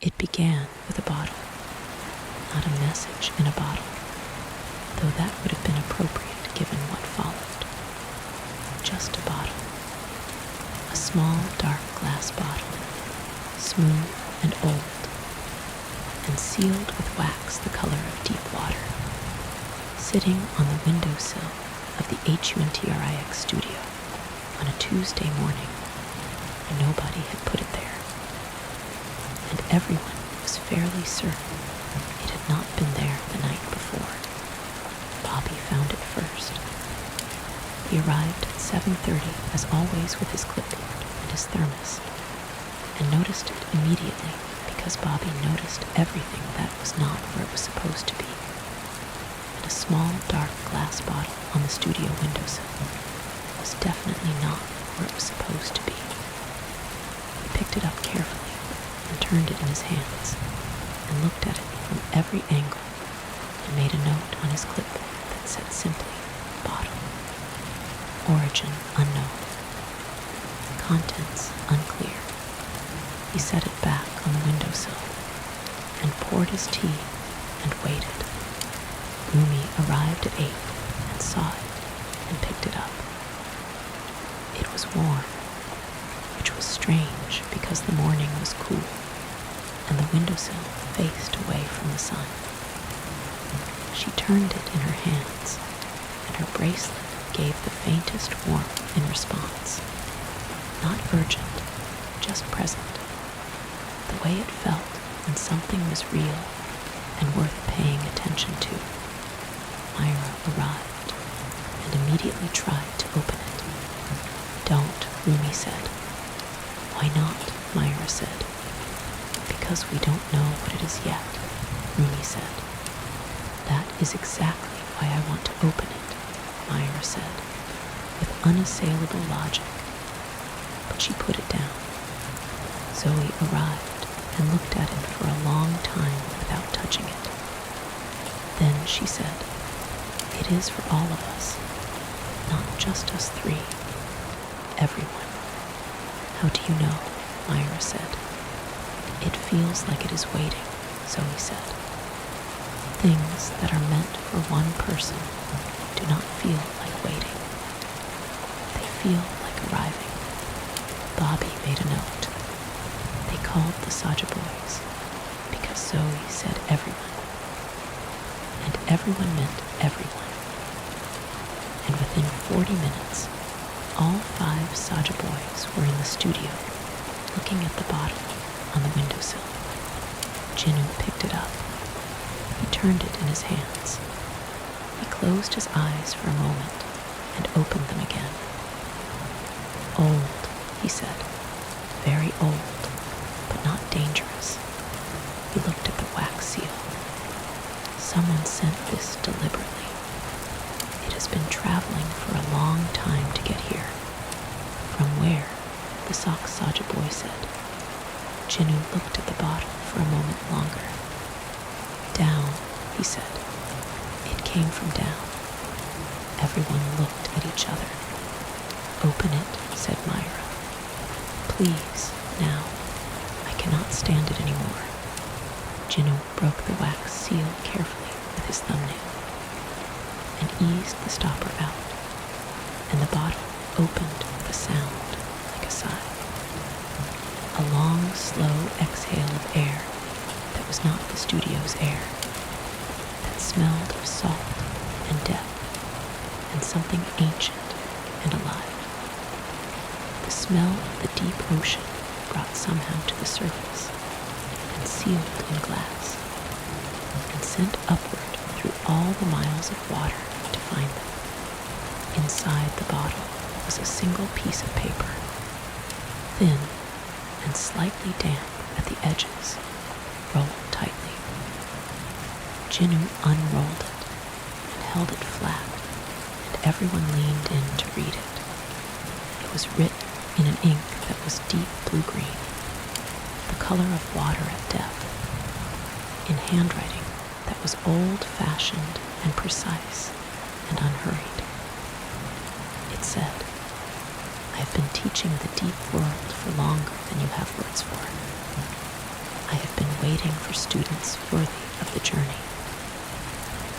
It began with a bottle, not a message in a bottle, though that would have been appropriate given what followed. Just a bottle. A small, dark glass bottle, smooth and old, and sealed with wax the color of deep water, sitting on the windowsill of the HUNTRX studio on a Tuesday morning, and nobody had put it there. And everyone was fairly certain it had not been there the night before. Bobby found it first. He arrived at 7:30, as always, with his clipboard and his thermos, and noticed it immediately because Bobby noticed everything that was not where it was supposed to be. And a small, dark glass bottle on the studio windowsill was definitely not where it was supposed to be. He picked it up carefully and turned it in his hands and looked at it from every angle and made a note on his clipboard that said simply, bottle. Origin unknown. Contents unclear. He set it back on the windowsill and poured his tea and waited. Rumi arrived at 8 and saw it and picked it up. It was warm, which was strange because the morning was cool and the windowsill faced away from the sun. She turned it in her hands, and her bracelet gave the faintest warmth in response. Not urgent, just present. The way it felt when something was real and worth paying attention to. Mira arrived and immediately tried to open it. Don't, Rumi said. Why not? Mira said. Because we don't know what it is yet, Rumi said. That is exactly why I want to open it, Mira said, with unassailable logic. But she put it down. Zoey arrived and looked at it for a long time without touching it. Then she said, it is for all of us, not just us three. Everyone. How do you know? Mira said. It feels like it is waiting, Zoey said. Things that are meant for one person do not feel like waiting. They feel like arriving. Bobby made a note. They called the Saja Boys because Zoey said everyone. And everyone meant everyone. And within 40 minutes, all 5 Saja Boys were in the studio looking at the bottle on the windowsill. Jinu picked it up. He turned it in his hands. He closed his eyes for a moment and opened them again. Old, he said. Very old, but not dangerous. He looked at the wax seal. Someone sent this deliberately. It has been traveling for a long time to get here. From where? The sock Saja boy said. Jinu looked at the bottle for a moment longer. Down, he said. It came from down. Everyone looked at each other. Open it, said Mira. Please, now. I cannot stand it anymore. Jinu broke the wax seal carefully with his thumbnail and eased the stopper out, and the bottle opened with a sound like a sigh. A long, slow exhale of air that was not the studio's air, that smelled of salt and death and something ancient and alive. The smell of the deep ocean brought somehow to the surface and sealed in glass and sent upward through all the miles of water to find them. Inside the bottle was a single piece of paper, thin and slightly damp at the edges, rolled tightly. Jinu unrolled it and held it flat, and everyone leaned in to read it. It was written in an ink that was deep blue-green, the color of water at depth, in handwriting that was old-fashioned and precise and unhurried. It said, I have been teaching the deep world for longer than you have words for. I have been waiting for students worthy of the journey.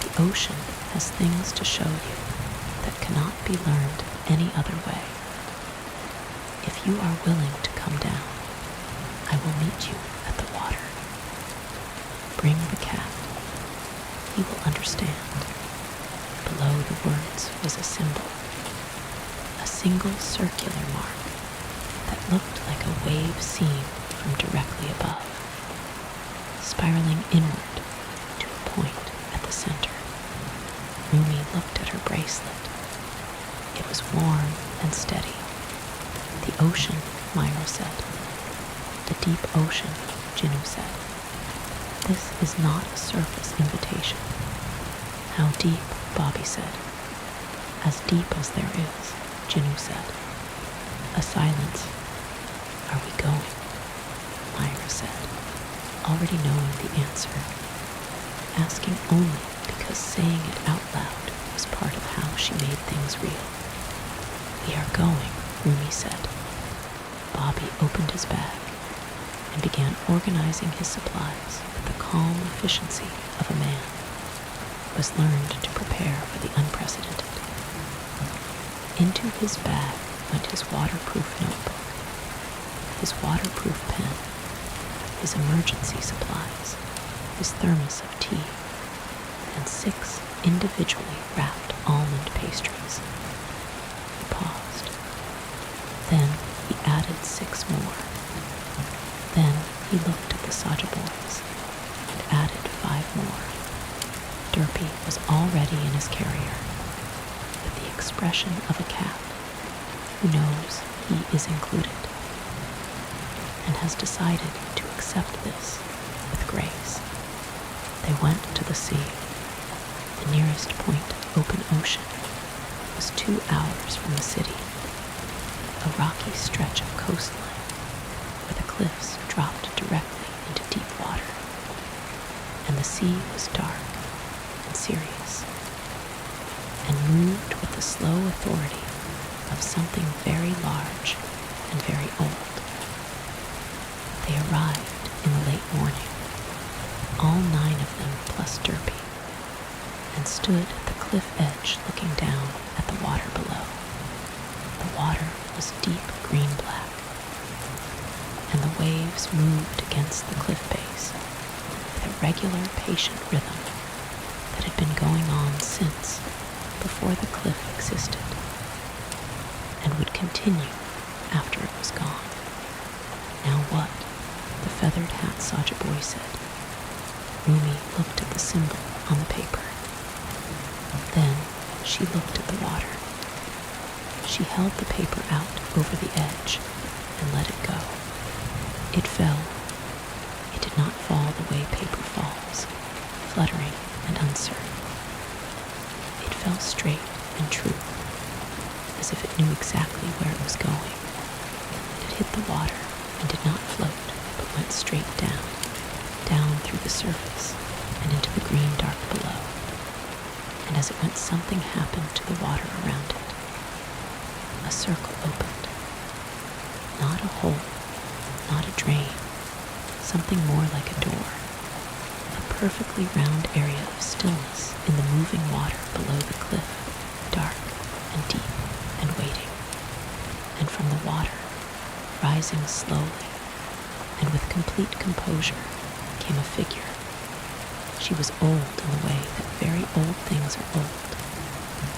The ocean has things to show you that cannot be learned any other way. If you are willing to come down, I will meet you at the water. Bring the cat. He will understand. Below the words was a symbol, a single circular mark that looked like a wave seen from directly above, spiraling inward to a point at the center. Rumi looked at her bracelet. It was warm and steady. The ocean, Mira said. The deep ocean, Jinu said. This is not a surface invitation. How deep, Bobby said. As deep as there is, Jinu said. A silence. Are we going? Mira said, already knowing the answer, asking only because saying it out loud was part of how she made things real. We are going, Rumi said. Bobby opened his bag and began organizing his supplies with the calm efficiency of a man who has learned to prepare for the unprecedented. Into his bag went his waterproof notebook, his waterproof pen, his emergency supplies, his thermos of tea, and 6 individually wrapped almond pastries. He paused. Then he added 6 more. Then he looked at the Saja Boys and added 5 more. Derpy was already in his carrier, with the expression of a cat who knows he is included and has decided to accept this with grace. They went to the sea. The nearest point of open ocean was 2 hours from the city, a rocky stretch of coastline where the cliffs dropped directly into deep water, and the sea was dark and serious, and moved with the slow authority of something very large and very old. They arrived in the late morning, all 9 of them plus Derpy, and stood at the cliff edge looking down at the water below. The water was deep green-black, and the waves moved against the cliff base with a regular, patient rhythm that had been going on since before the cliff existed, and would continue after it was gone. Now what? The feathered hat Saja Boy said. Rumi looked at the symbol on the paper. Then she looked at the water. She held the paper out over the edge and let it go. It fell. It did not fall the way paper falls, fluttering and uncertain. It fell straight and true, as if it knew exactly where it was going. It hit the water and did not float, but went straight down through the surface and into the green dark below. And as it went, something happened to the water around it. A circle opened. Not a hole, not a drain, something more like a door. A perfectly round area of stillness in the moving water below the cliff, dark and deep and waiting. And from the water, rising slowly and with complete composure, came a figure. She was old in the way that very old things are old,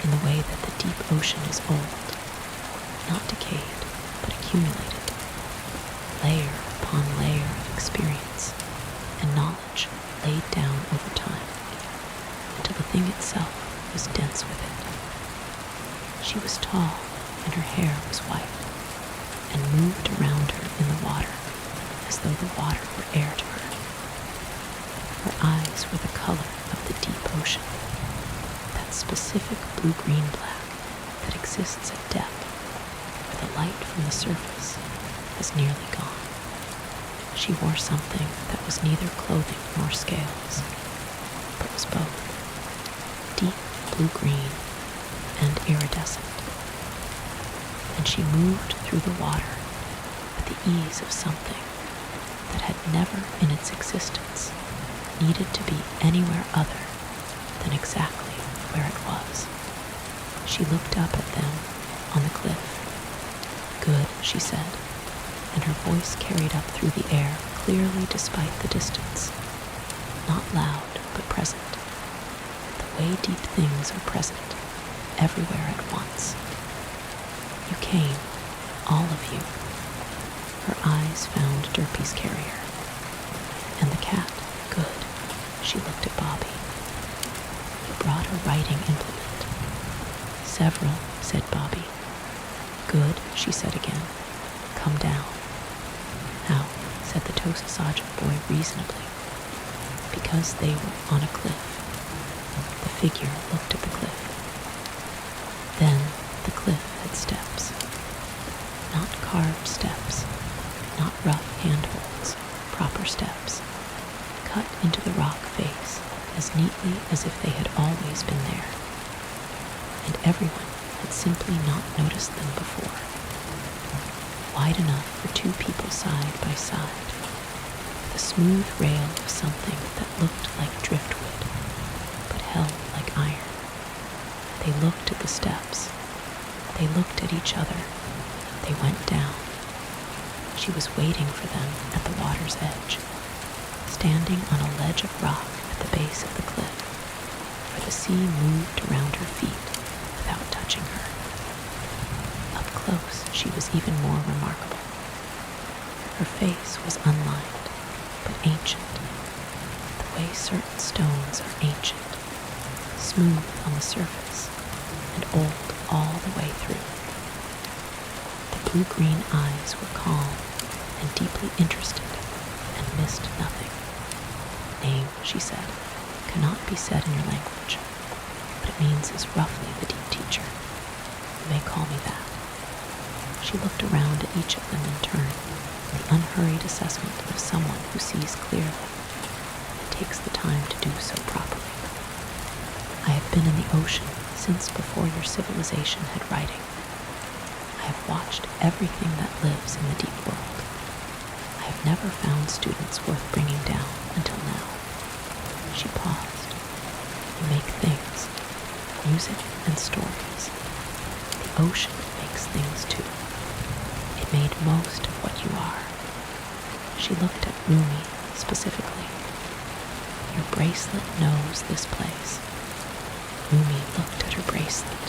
in the way that the deep ocean is old, not decayed, but accumulated, layer upon layer of experience and knowledge laid down over time, until the thing itself was dense with it. She was tall, and her hair was white, and moved around her in the water as though the water were air to her. Her eyes were the color of the deep ocean, that specific blue-green-black that exists at depth, where the light from the surface has nearly gone. She wore something that was neither clothing nor scales, but was both, deep blue-green and iridescent. And she moved through the water with the ease of something that had never in its existence needed to be anywhere other than exactly where it was. She looked up at them on the cliff. "Good," she said, and her voice carried up through the air clearly despite the distance. Not loud, but present. The way deep things are present, everywhere at once. "You came, all of you." Her eyes found Derpy's carrier. "And the cat, good." She looked at Bobby. "You brought a writing implement." "Several," said Bobby. "Good," she said again. "Come down." "How?" said the toast Saja boy reasonably. "Because they were on a cliff." The figure looked at the cliff. Then the cliff had steps. Not carved steps, not rough handholds, proper steps, cut into the rock face as neatly as if they had always been there. And everyone had simply not noticed them before. Wide enough for two people side by side, with a smooth rail of something that looked like driftwood, but held like iron. They looked at the steps. They looked at each other. They went down. She was waiting for them at the water's edge, standing on a ledge of rock at the base of the cliff, where the sea moved around her feet without touching her. Up close, she was even more remarkable. Her face was unlined, but ancient, the way certain stones are ancient, smooth on the surface and old all the way through. The blue-green eyes were calm and deeply interested and missed nothing. "Name," she said, "cannot be said in your language, but it means as roughly the deep teacher. You may call me that." She looked around at each of them in turn, the unhurried assessment of someone who sees clearly and takes the time to do so properly. "I have been in the ocean since before your civilization had writing. I have watched everything that lives in the deep world. I have never found students worth bringing down until now." She paused. "You make things, music and stories. The ocean makes things too. It made most of what you are." She looked at Rumi specifically. "Your bracelet knows this place." Rumi looked at her bracelet.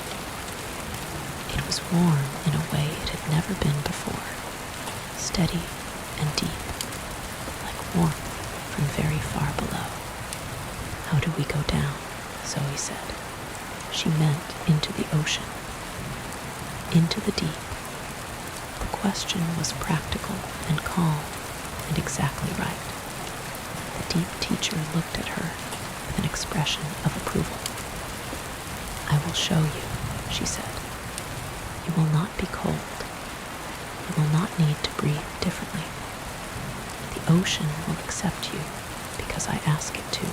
It was warm in a way it had never been before, steady and deep, like warmth from very far below. "How do we go down?" Zoey said. She meant into the ocean, into the deep. The question was practical and calm and exactly right. The deep teacher looked at her with an expression of approval. "I will show you," she said. "You will not be cold. You will not need to breathe differently. The ocean will accept you because I ask it to.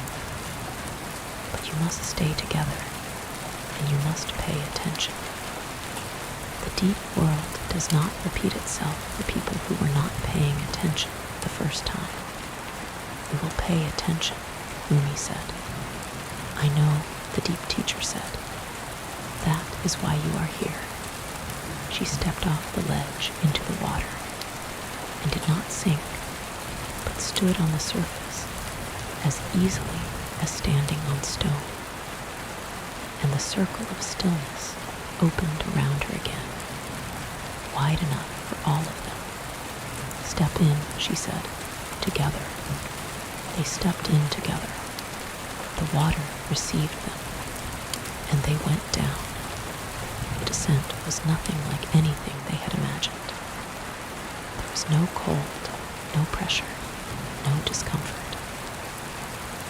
But you must stay together, and you must pay attention. The deep world does not repeat itself for people who were not paying attention the first time. We will pay attention," Rumi said. "I know," the deep teacher said. "That is why you are here." She stepped off the ledge into the water and did not sink, but stood on the surface as easily as standing on stone. And the circle of stillness opened around her again, wide enough for all of them. "Step in," she said, "together." They stepped in together. The water received them, and they went down. The descent was nothing like anything they had imagined. There was no cold, no pressure, no discomfort.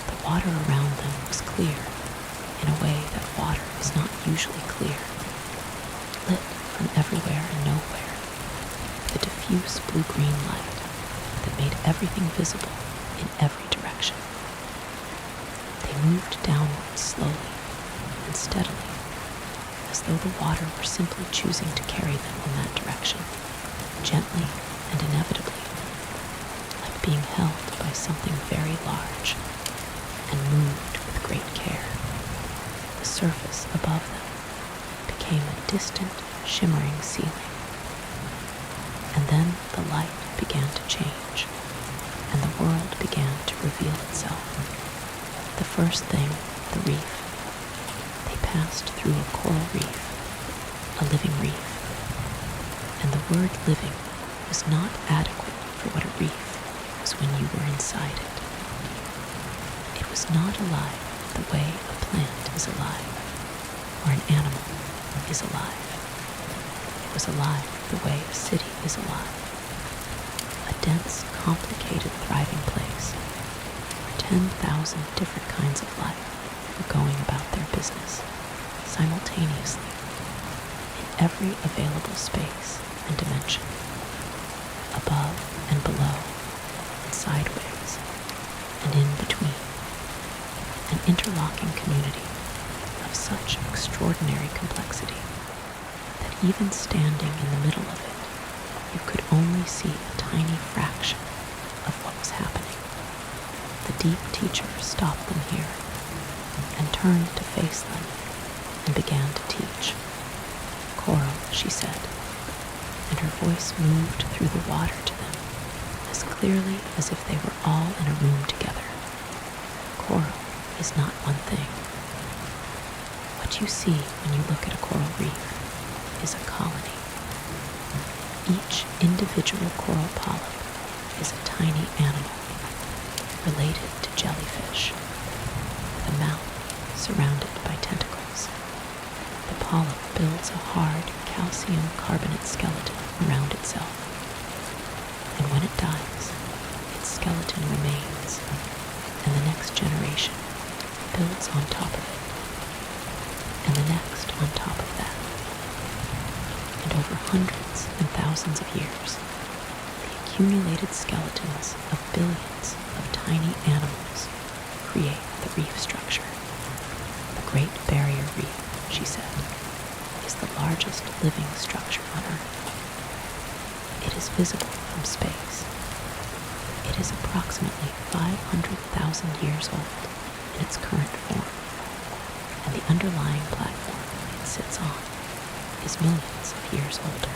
The water around them was clear in a way that water is not usually clear, lit from everywhere and nowhere with a diffuse blue-green light that made everything visible in every direction. They moved downwards slowly and steadily, as though the water were simply choosing to carry them in that direction, gently and inevitably, like being held by something very large, and moved with great care. The surface above them became a distant, shimmering ceiling. And then the light began to change, and the world began to reveal itself. The first thing, the reef. They passed through a coral reef, a living reef. And the word living was not adequate for what a reef was when you were inside it. It was not alive the way a plant is alive, or an animal is alive. It was alive the way a city is alive. A dense, complicated, thriving place where 10,000 different kinds of life were going about their business simultaneously in every available space and dimension, above and below, and sideways, and in between, an interlocking community of such extraordinary complexity that even standing in the middle of it, you could only see a tiny fraction of what was happening. The deep teacher stopped them here and turned to face them and began to teach. Coral, she said, and her voice moved through the water to them as clearly as if they were all in a room together. Coral is not one thing. What you see when you look at a coral reef is a colony. Each individual coral polyp is a tiny animal related to jellyfish, with a mouth surrounded by tentacles. The polyp builds a hard calcium carbonate skeleton around itself, and when it dies, its skeleton remains, and the next generation builds on top of it, and the next on top of that. And over hundreds and thousands of years, the accumulated skeletons of billions of tiny animals create the reef structure. The Great Barrier Reef, she said, is the largest living structure on Earth. It is visible from space. It is approximately 500,000 years old in its current form, and the underlying platform it sits on is millions of years older.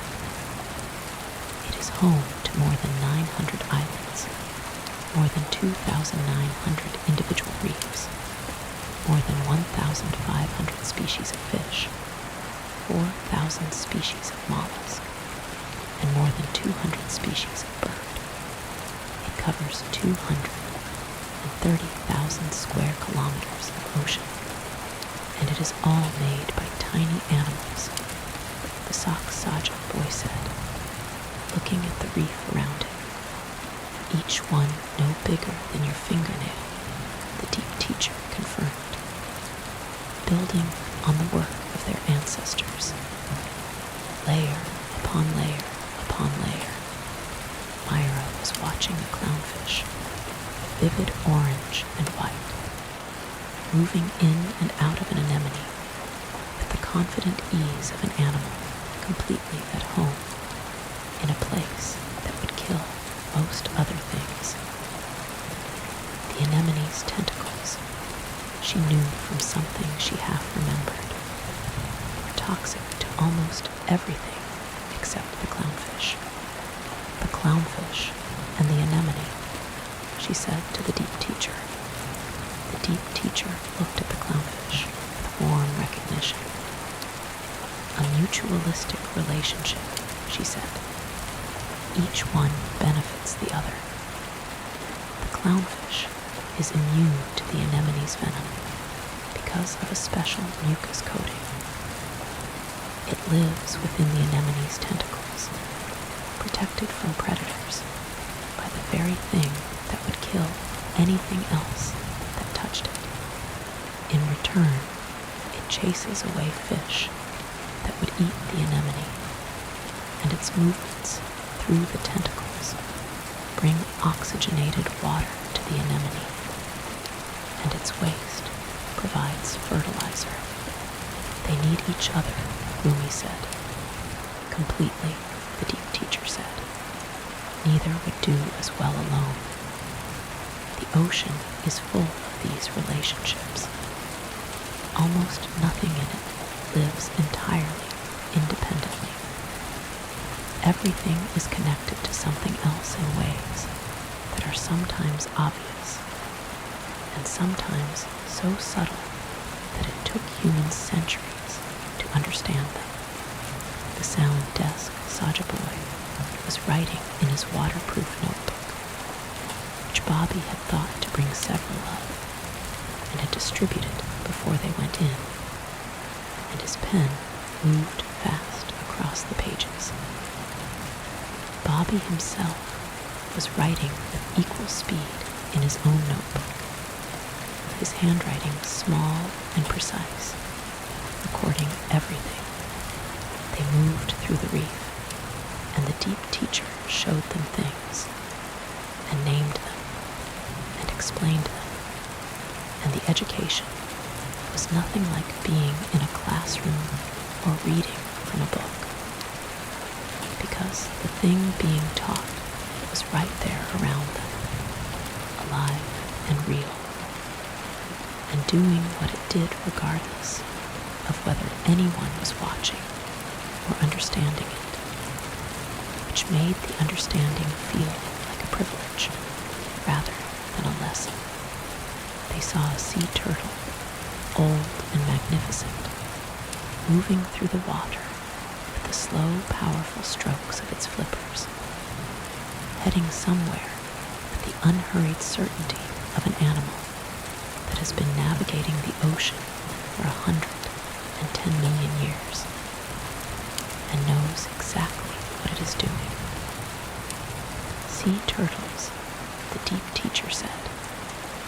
It is home to more than 900 islands, more than 2,900 individual reefs, more than 1,500 species of fish, 4,000 species of mollusk, and more than 200 species of bird. It covers 230,000 square kilometers of ocean, and it is all made by tiny animals, the Saja Boys said, looking at the reef around him. Each one no bigger than your fingernail, the deep teacher confirmed, building on the work of their ancestors, layer upon layer upon layer. Mira was watching a clownfish, vivid orange and white, moving in and out of an anemone with the confident ease of an animal completely at home in a place that would kill most other things. The anemone's tentacles, she knew from something she half remembered, were toxic to almost everything except the clownfish. The clownfish and the anemone, she said to the deep teacher. The deep teacher looked at the clownfish with warm recognition. A mutualistic relationship, she said. Each one benefits the other. The clownfish is immune to the anemone's venom because of a special mucus coating. It lives within the anemone's tentacles, protected from predators by the very thing that would kill anything else that touched it. In return, it chases away fish that would eat the anemone, and its movements through the tentacles bring oxygenated water to the anemone, and its waste provides fertilizer. They need each other, Rumi said. Completely, the deep teacher said. Neither would do as well alone. The ocean is full of these relationships. Almost nothing in it lives entirely independently. Everything is connected to something else in ways that are sometimes obvious and sometimes so subtle that it took humans centuries to understand them. The sound desk Saja Boy was writing in his waterproof notebook, which Bobby had thought to bring several of and had distributed before they went in, and his pen moved fast across the pages. Bobby himself was writing with equal speed in his own notebook, his handwriting small and precise, recording everything. They moved through the reef, and the deep teacher showed them things, and named them, and explained them, and the education was nothing like being in a classroom or reading from a book, because the thing being taught was right there around them, alive and real, and doing what it did regardless of whether anyone was watching or understanding it, which made the understanding feel like a privilege rather than a lesson. They saw a sea turtle, old and magnificent, moving through the water with the slow, powerful strokes of its flippers, heading somewhere with the unhurried certainty of an animal that has been navigating the ocean for 110 million years and knows exactly what it is doing. Sea turtles, the deep teacher said,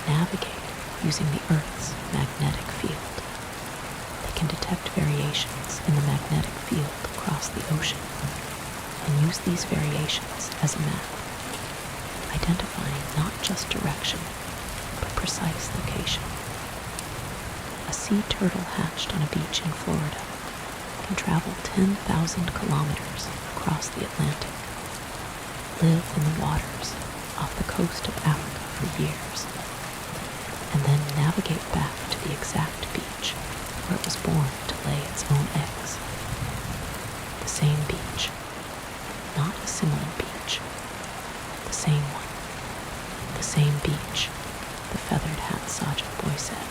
navigate using the Earth's magnetic field. They can detect variations in the magnetic field across the ocean and use these variations as a map, identifying not just direction, but precise location. A sea turtle hatched on a beach in Florida can travel 10,000 kilometers across the Atlantic, live in the waters off the coast of Africa for years, and then navigate back to the exact beach where it was born to lay its own eggs. The same beach, not a similar beach, the same one, the same beach, the feathered hat Saja Boy said,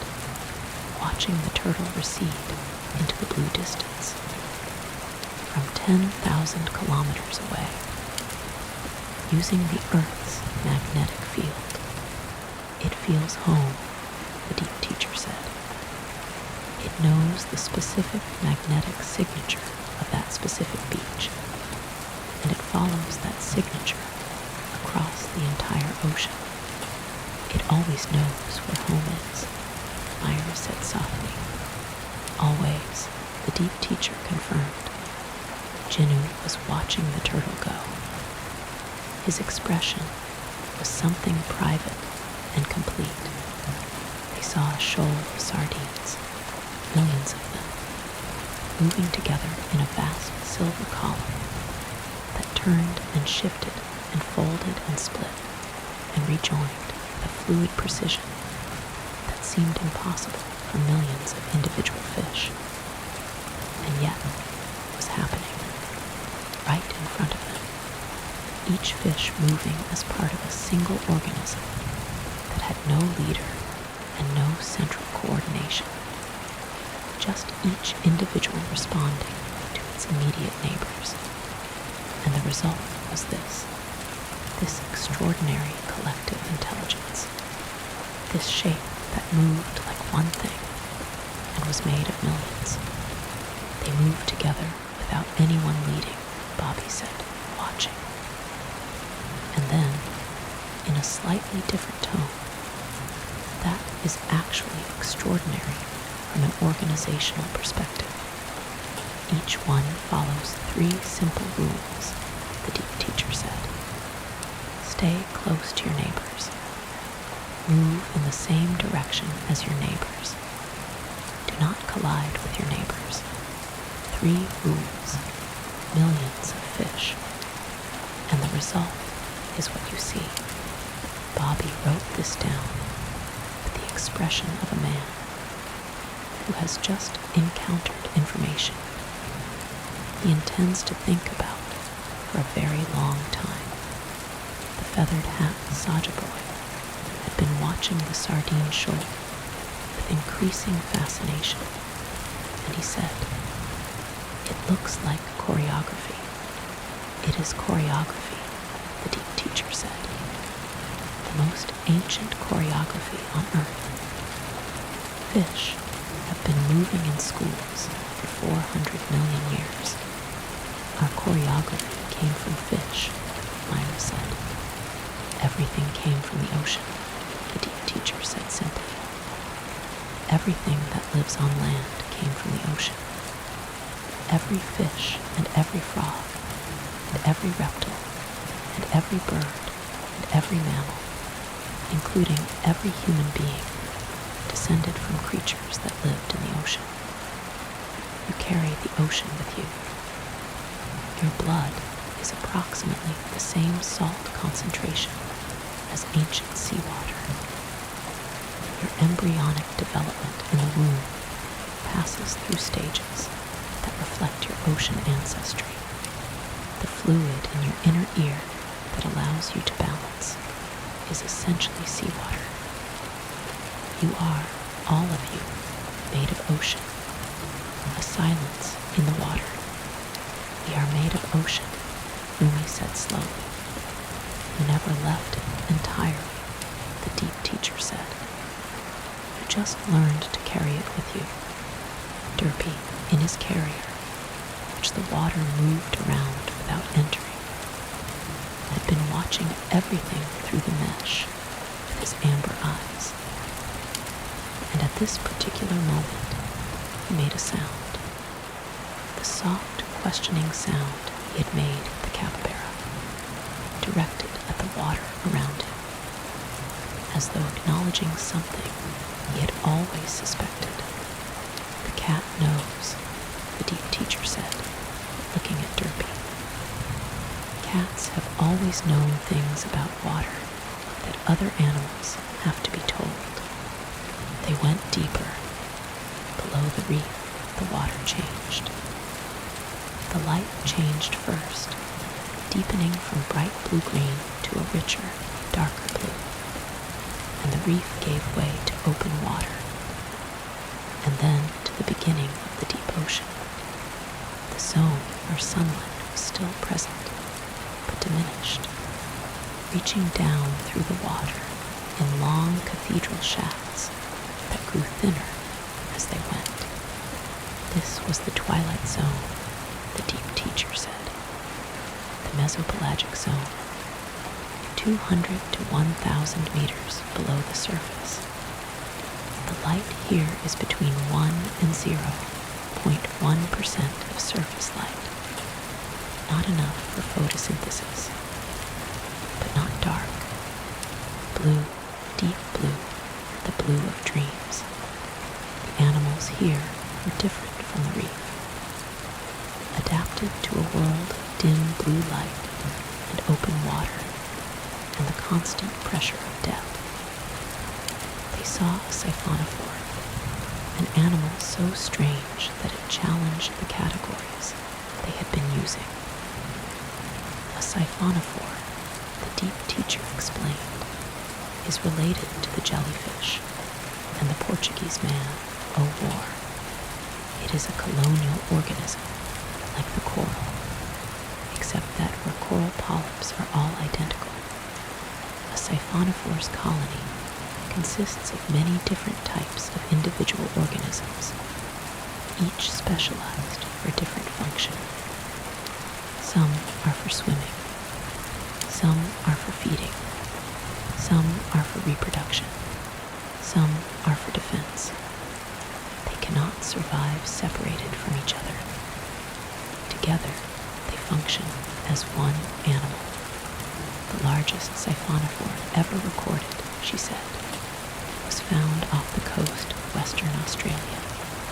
watching the turtle recede into the blue distance. From 10,000 kilometers away, using the Earth's magnetic field, it feels home, the deep teacher said. It knows the specific magnetic signature of that specific beach, and it follows that signature across the entire ocean. It always knows where home is, Mira said softly. Always, the deep teacher confirmed. Jinu was watching the turtle go. His expression was something private and complete. They saw a shoal of sardines, millions of them, moving together in a vast silver column that turned and shifted and folded and split and rejoined with a fluid precision that seemed impossible for millions of individual fish, and yet was happening right in front of them, each fish moving as part of a single organism that had no leader and no central coordination, just each individual responding to its immediate neighbors. And the result was this extraordinary collective intelligence, this shape that moved like one thing and was made of millions. They moved together without anyone leading, Bobby said, watching. And then, in a slightly different tone, that is actually extraordinary from an organizational perspective. Each one follows 3 simple rules, the deep teacher said. Stay close to your neighbors. Move in the same direction as your neighbors. Do not collide with your neighbors. 3 rules, millions of fish. And the result is what you see. Bobby wrote this down with the expression of a man who has just encountered information he intends to think about for a very long time. The feathered hat Saja Boy had been watching the sardine shoal with increasing fascination, and he said, "It looks like choreography." "It is choreography," the deep teacher said. "The most ancient choreography on Earth. Fish have been moving in schools for 400 million years. Our choreography came from fish," Mira said. "Everything came from the ocean," the deep teacher said simply. "Everything that lives on land came from the ocean. Every fish and every frog and every reptile and every bird and every mammal, including every human being, descended from creatures that lived in the ocean. You carry the ocean with you. Your blood is approximately the same salt concentration as ancient seawater. Your embryonic development in the womb passes through stages that reflect your ocean ancestry. The fluid in your inner ear that allows you to balance is essentially seawater. You are, all of you, made of ocean, a silence in the water. We are made of ocean," Rumi said slowly. "You never left it entirely," the deep teacher said. "You just learned to carry it with you." Derpy, in his carrier, which the water moved around without entering, had been watching everything through the mesh with his amber eyes. And at this particular moment, he made a sound. The soft, questioning sound he had made at the capybara, directed at the water around him, as though acknowledging something he had always suspected. "The cat knows," the deep teacher said, looking at Derpy. "Cats have always known things about water that other animals have to be told." They went deeper. Below the reef, the water changed. The light changed first, deepening from bright blue-green to a richer, darker blue, and the reef gave way to open water, and then to the beginning of the deep ocean. The zone where sunlight was still present, but diminished, reaching down through the water in long cathedral shafts that grew thinner as they went. This was the twilight zone, the deep teacher said. The mesopelagic zone, 200 to 1,000 meters below the surface. The light here is between 1 and 0.1% of surface light. Not enough for photosynthesis, but not dark. Blue, deep blue, the blue of dreams. The animals here are different from the reef, adapted to a world of dim blue light and open water and the constant pressure of death. They saw a siphonophore, an animal so strange that it challenged the categories they had been using. A siphonophore, the deep teacher explained, is related to the jellyfish and the Portuguese man, O war. It is a colonial organism, like the coral, except that where coral polyps are all identical. A siphonophore's colony consists of many different types of individual organisms, each specialized for a different function. Some are for swimming, some are for feeding, some are for reproduction, some are for defense. They cannot survive separated from each other. Together, they function as one animal. The largest siphonophore ever recorded, she said, was found off the coast of Western Australia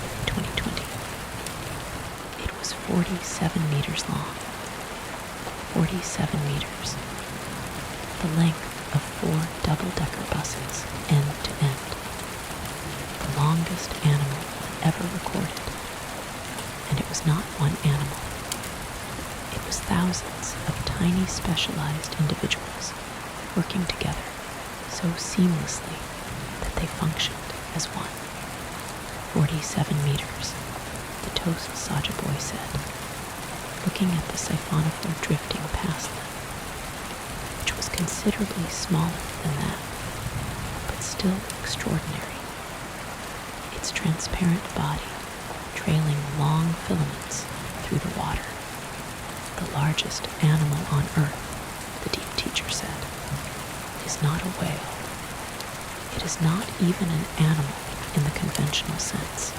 in 2020. It was 47 meters long. 47 meters. The length of 4 double-decker buses, end to end, the longest animal ever recorded. And it was not one animal. It was thousands of tiny specialized individuals working together so seamlessly that they functioned as one. 47 meters, the toast Saja Boy said, looking at the siphonophore drifting past them, which was considerably smaller than that, but still extraordinary. Its transparent body trailing long filaments through the water. The largest animal on Earth, the deep teacher said, is not a whale. It is not even an animal in the conventional sense.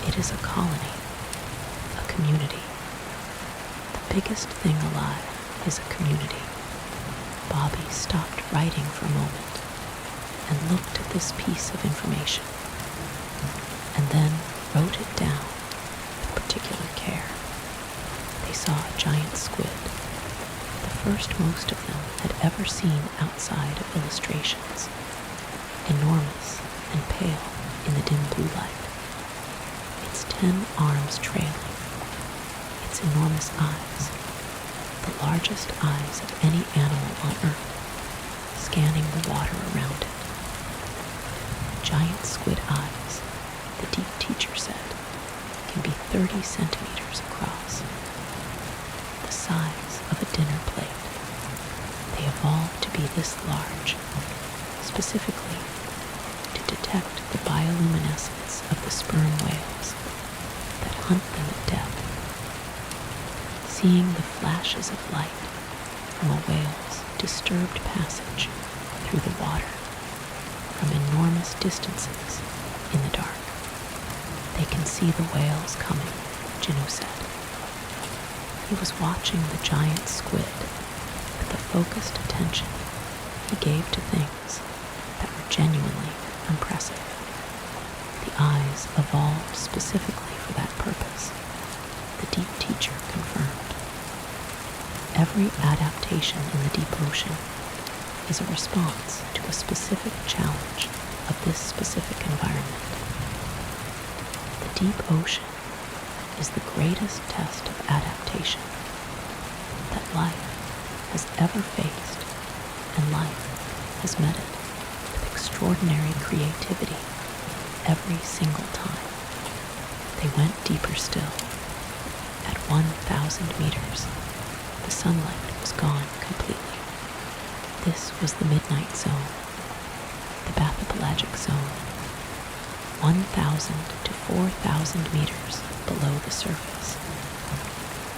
It is a colony, a community. The biggest thing alive is a community. Bobby stopped writing for a moment and looked at this piece of information, and then wrote it down with particular care. They saw a giant squid, the first most of them had ever seen outside of illustrations, enormous and pale in the dim blue light, its 10 arms trailing, its enormous eyes, the largest eyes of any animal on Earth, scanning the water around it. Giant squid eyes, the deep teacher said, can be 30 centimeters across, the size of a dinner plate. They evolved to be this large, specifically to detect the bioluminescence of the sperm whales that hunt them at depth. Seeing the flashes of light from a whale's disturbed passage through the water from enormous distances in the dark. They can see the whales coming, Jinu said. He was watching the giant squid with the focused attention he gave to things that were genuinely impressive. The eyes evolved specifically for that purpose, the deep teacher confirmed. Every adaptation in the deep ocean is a response to a specific challenge of this specific environment. The deep ocean is the greatest test of adaptation that life has ever faced, and life has met it with extraordinary creativity every single time. They went deeper still. At 1,000 meters, the sunlight was gone completely. This was the midnight zone, the bathypelagic zone, 1,000 to 4,000 meters below the surface.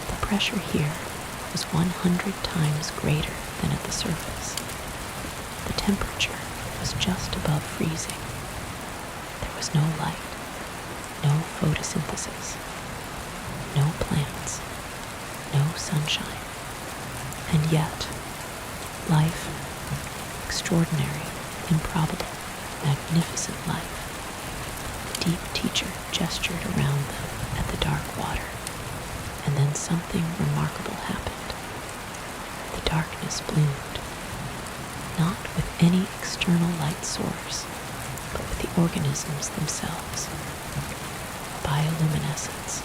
The pressure here was 100 times greater than at the surface. The temperature was just above freezing. There was no light, no photosynthesis, no plants, no sunshine, and yet life, extraordinary, improbable, magnificent life. The deep teacher gestured around them at the dark water, and then something remarkable happened. The darkness bloomed, not with any external light source, but with the organisms themselves. Bioluminescence,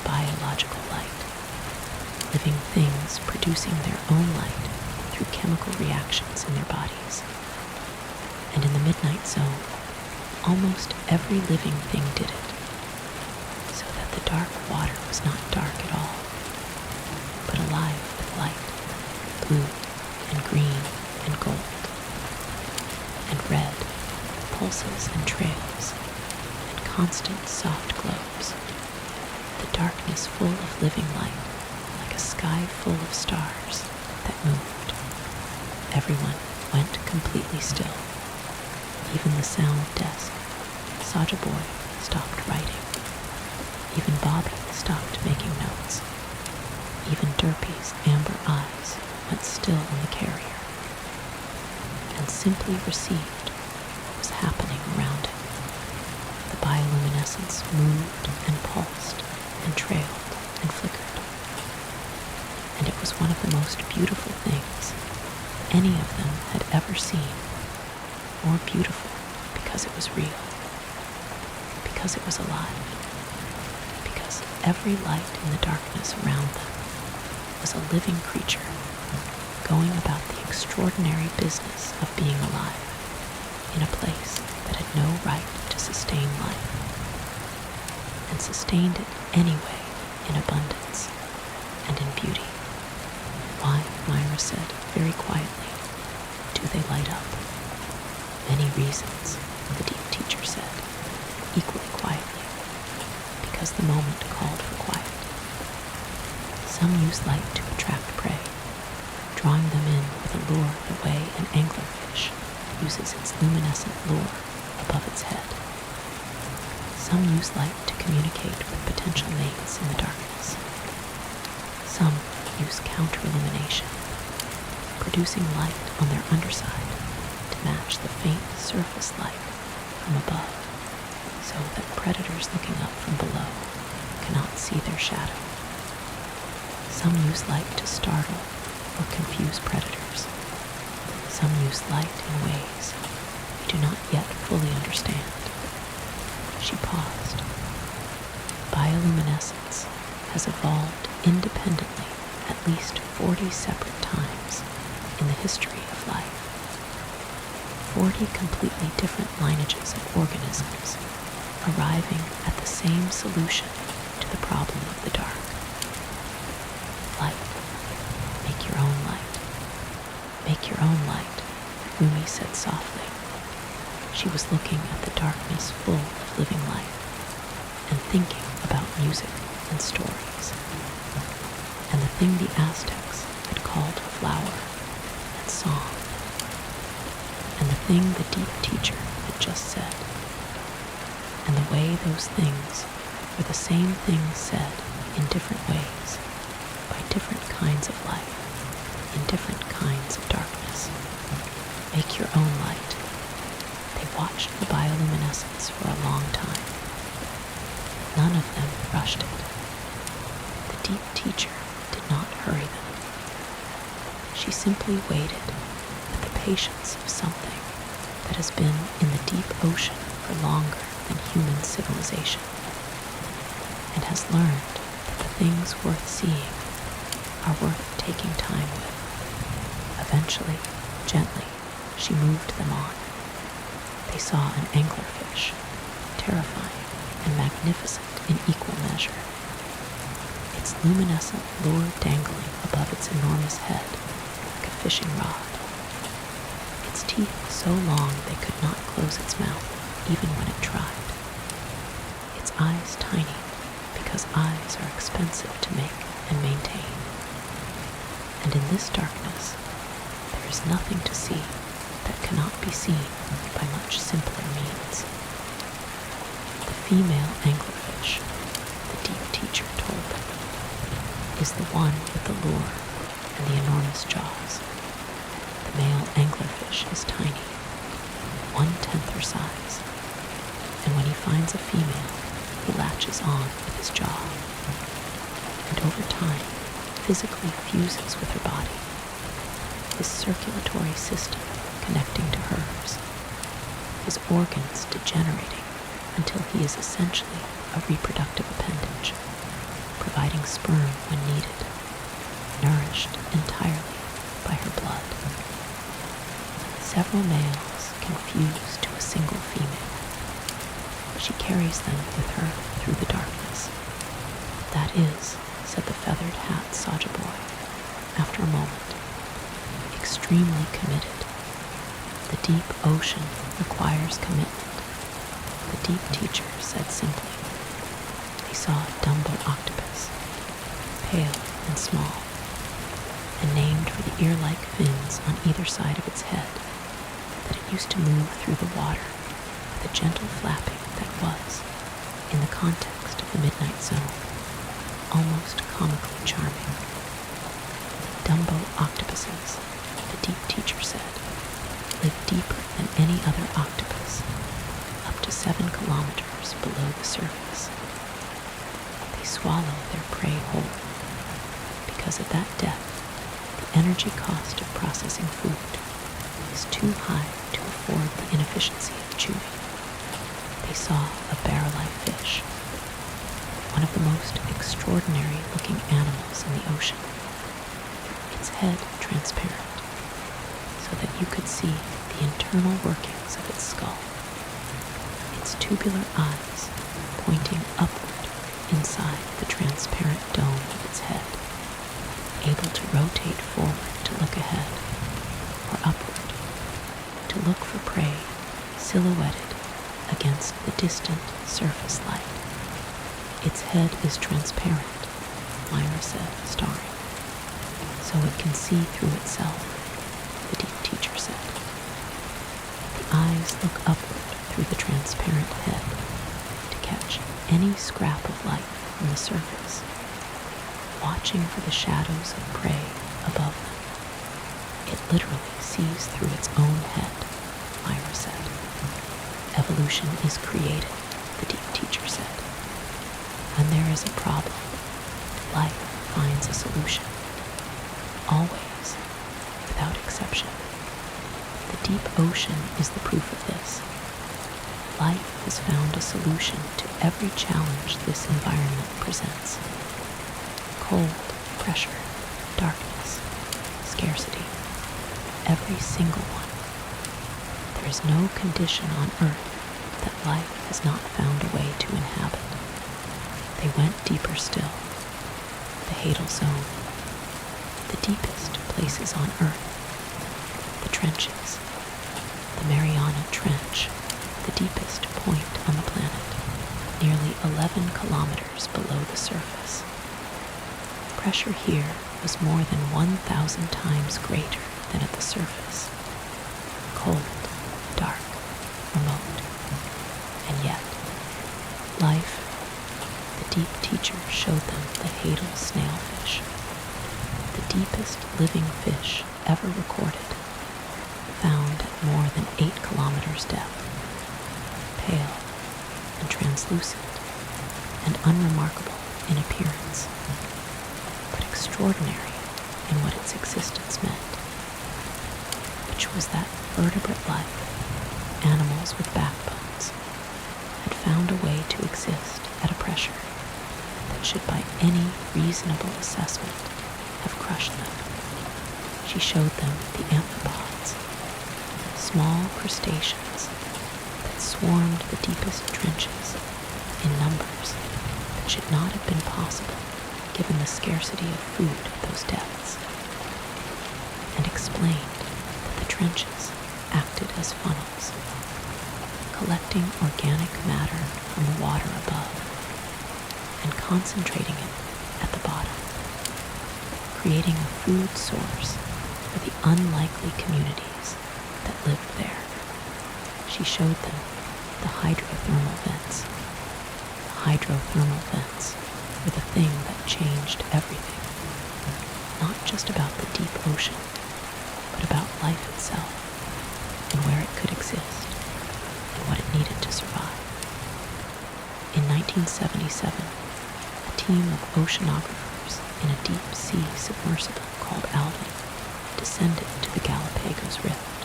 biological light, living things producing their own light through chemical reactions in their bodies. And in the midnight zone, almost every living thing did it, so that the dark water was not dark at all, but alive with light, blue and green and gold, and red, pulses and trails, and constant soft glows. The darkness full of living light, like a sky full of stars that moved. Everyone went completely still. Even the sound desk, Saja Boy, stopped writing. Even Bobby stopped making notes. Even Derpy's amber eyes went still on the carrier and simply received what was happening around him. The bioluminescence moved and pulsed and trailed and flickered. And it was one of the most beautiful things any of them had ever seen, more beautiful because it was real, because it was alive, because every light in the darkness around them was a living creature going about the extraordinary business of being alive in a place that had no right to sustain life, and sustained it anyway in abundance and in beauty. Why, Mira said very quietly, do they light up? Many reasons, the deep teacher said, equally quietly, because the moment called for quiet. Some use light to attract prey, drawing them in with a lure the way an anglerfish uses its luminescent lure above its head. Some use light to communicate with potential mates in the darkness. Some use counter-illumination, producing light on their underside to match the faint surface light from above, so that predators looking up from below cannot see their shadow. Some use light to startle or confuse predators. Some use light in ways we do not yet fully understand. She paused. Bioluminescence has evolved independently at least 40 separate times in the history of life. 40 completely different lineages of organisms arriving at the same solution to the problem of the dark. Light. Make your own light. Make your own light, Rumi said softly. She was looking at the darkness full of living light and thinking about music and stories, and the thing the Aztecs had called flower and song, and the thing the deep teacher had just said, and the way those things were the same things said in different ways by different kinds of light in different kinds of darkness. Make your own light. They watched the bioluminescence for a long time. None of them rushed it. The deep teacher did not hurry them. She simply waited with the patience of something that has been in the deep ocean for longer than human civilization, and has learned that the things worth seeing are worth taking time with. Eventually, gently, she moved them on. They saw an anglerfish, terrifying and magnificent in equal measure, its luminescent lure dangling above its enormous head like a fishing rod, its teeth so long they could not close its mouth even when it tried, its eyes tiny because eyes are expensive to make and maintain. And in this darkness, there is nothing to see that cannot be seen by much simpler means. The female anglerfish, the deep teacher told them, is the one with the lure and the enormous jaws. The male anglerfish is tiny, 1/10 her size, and when he finds a female, he latches on with his jaw, and over time physically fuses with her body, his circulatory system connecting to hers, his organs degenerating until he is essentially a reproductive appendage, providing sperm when needed, nourished entirely by her blood. Several males can fuse to a single female. She carries them with her through the darkness. That is, said the feathered hat Saja Boy, after a moment, extremely committed. The deep ocean requires commitment, the deep teacher said simply. They saw a Dumbo octopus, pale and small, and named for the ear-like fins on either side of its head, that it used to move through the water with a gentle flapping that was, in the context of the midnight zone, almost comically charming. Dumbo octopuses, the deep teacher said, live deeper than any other octopus, up to 7 kilometers below the surface. They swallow their prey whole, because at that depth, The energy cost of processing food is too high to afford the inefficiency of chewing. They saw a bear-like fish, one of the most extraordinary looking animals in the ocean. Its head transparent, so that you could see the internal workings of its skull. Its tubular eyes pointing upward inside the transparent dome of its head, able to rotate forward to look ahead, or upward to look for prey silhouetted against the distant surface light. Its head is transparent, Mira said, starring, so it can see through itself, the deep teacher said. The eyes look upward through the transparent head to catch any scrap of light from the surface, watching for the shadows of prey above them. It literally sees through its own head, Mira said. Evolution is creative, the deep teacher said. When there is a problem, life finds a solution. Always, without exception. The deep ocean is the proof of this. Life has found a solution to every challenge this environment presents. Cold, pressure, darkness, scarcity, every single one. There is no condition on Earth that life has not found a way to inhabit. They went deeper still. The Hadal Zone, the deepest places on Earth, the trenches, the Mariana Trench, the deepest point on the planet, nearly 11 kilometers below the surface. Pressure here was more than 1,000 times greater than at the surface. Cold, dark, remote, and yet, life. The deep teacher showed them the Hadal snailfish, the deepest living fish ever recorded, found at more than 8 kilometers depth, pale and translucent and unremarkable in appearance, but extraordinary in what its existence meant, which was that vertebrate life, animals with backbones, had found a way to exist at a pressure that should by any reasonable assessment have crushed them. She showed them the amphipods, small crustaceans that swarmed the deepest trenches in numbers that should not have been possible given the scarcity of food at those depths, and explained that the trenches acted as funnels, collecting organic matter from the water above and concentrating it at the bottom, creating a food source for the unlikely communities that lived there. She showed them the hydrothermal vents. The hydrothermal vents were the thing that changed everything, not just about the deep ocean, but about life itself and where it could exist and what it needed to survive. In 1977, a team of oceanographers in a deep-sea submersible called Alvin descended to the Galapagos Rift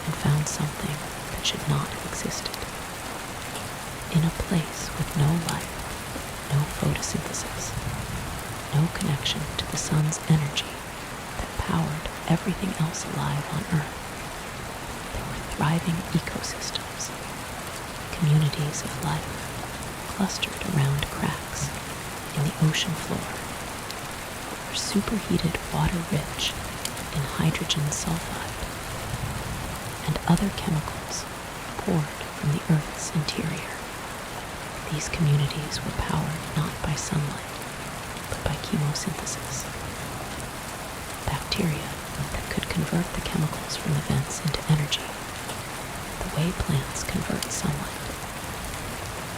and found something that should not have existed. In a place with no life, no photosynthesis, no connection to the sun's energy that powered everything else alive on Earth, there were thriving ecosystems, communities of life clustered around cracks in the ocean floor, were superheated water rich in hydrogen sulfide and other chemicals poured from the Earth's interior. These communities were powered not by sunlight, but by chemosynthesis. Bacteria that could convert the chemicals from the vents into energy, the way plants convert sunlight.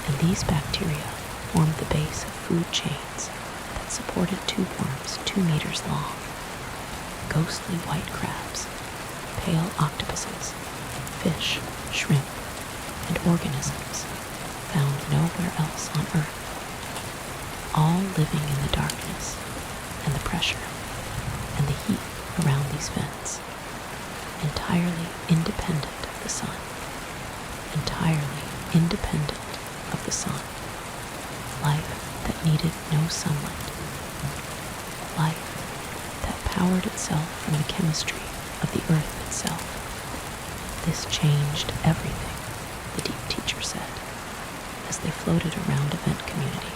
And these bacteria formed the base of food chains that supported tube worms 2 meters long, ghostly white crabs, pale octopuses, fish, shrimp, and organisms found nowhere else on Earth, all living in the darkness and the pressure and the heat independent of the sun, life that needed no sunlight, life that powered itself from the chemistry of the earth itself. This changed everything, the deep teacher said, as they floated around Event Community,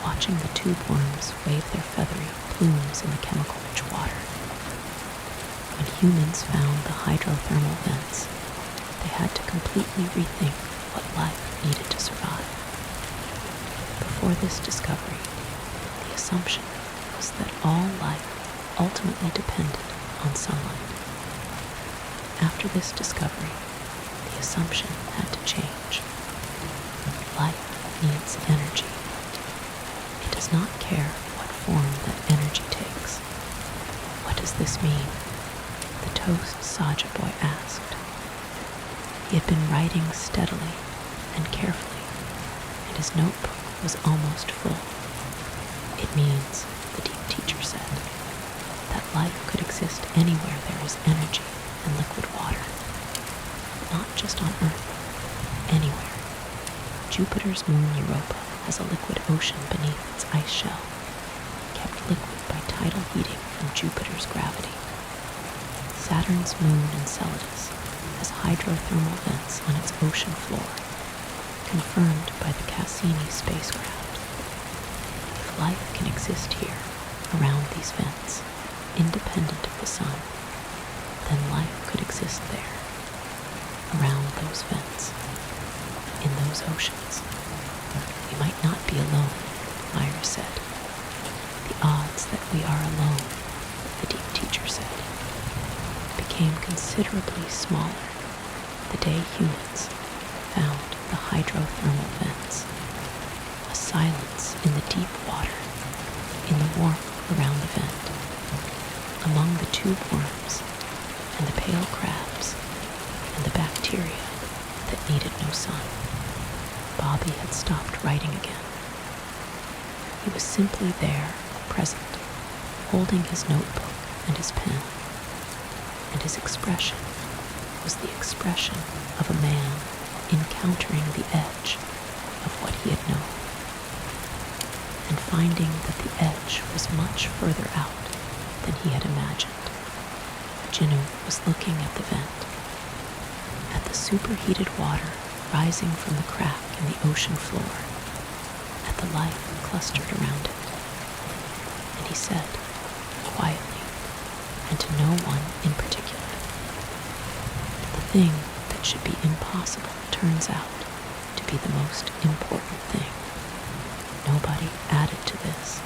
watching the tube worms wave their feathery plumes in the chemical-rich water. When humans found the hydrothermal vents, they had to completely rethink what life needed to survive. Before this discovery, the assumption was that all life ultimately depended on sunlight. After this discovery, the assumption had to change. Life needs energy. It does not care what form that energy takes. What does this mean? The toast Saja Boy asked. He had been writing steadily and carefully, and his notebook was almost full. It means, the deep teacher said, that life could exist anywhere there is energy and liquid water. Not just on Earth, anywhere. Jupiter's moon Europa has a liquid ocean beneath its ice shell, kept liquid by tidal heating from Jupiter's gravity. Saturn's moon Enceladus has hydrothermal vents on its ocean floor, confirmed by the Cassini spacecraft. If life can exist here, around these vents, independent of the sun, then life could exist there, around those vents, in those oceans. We might not be alone, Mira said. The odds that we are alone, the deep teacher said, became considerably smaller the day humans found the hydrothermal vents, a silence in the deep water, in the warmth around the vent, among the tube worms and the pale crabs and the bacteria that needed no sun. Bobby had stopped writing again. He was simply there, present, holding his notebook and his pen, and his expression was the expression of a man encountering the edge of what he had known, and finding that the edge was much further out than he had imagined. Jinu was looking at the vent, at the superheated water rising from the crack in the ocean floor, at the life clustered around it. And he said, quietly, and to no one in particular, the thing that should be impossible turns out to be the most important thing. Nobody added to this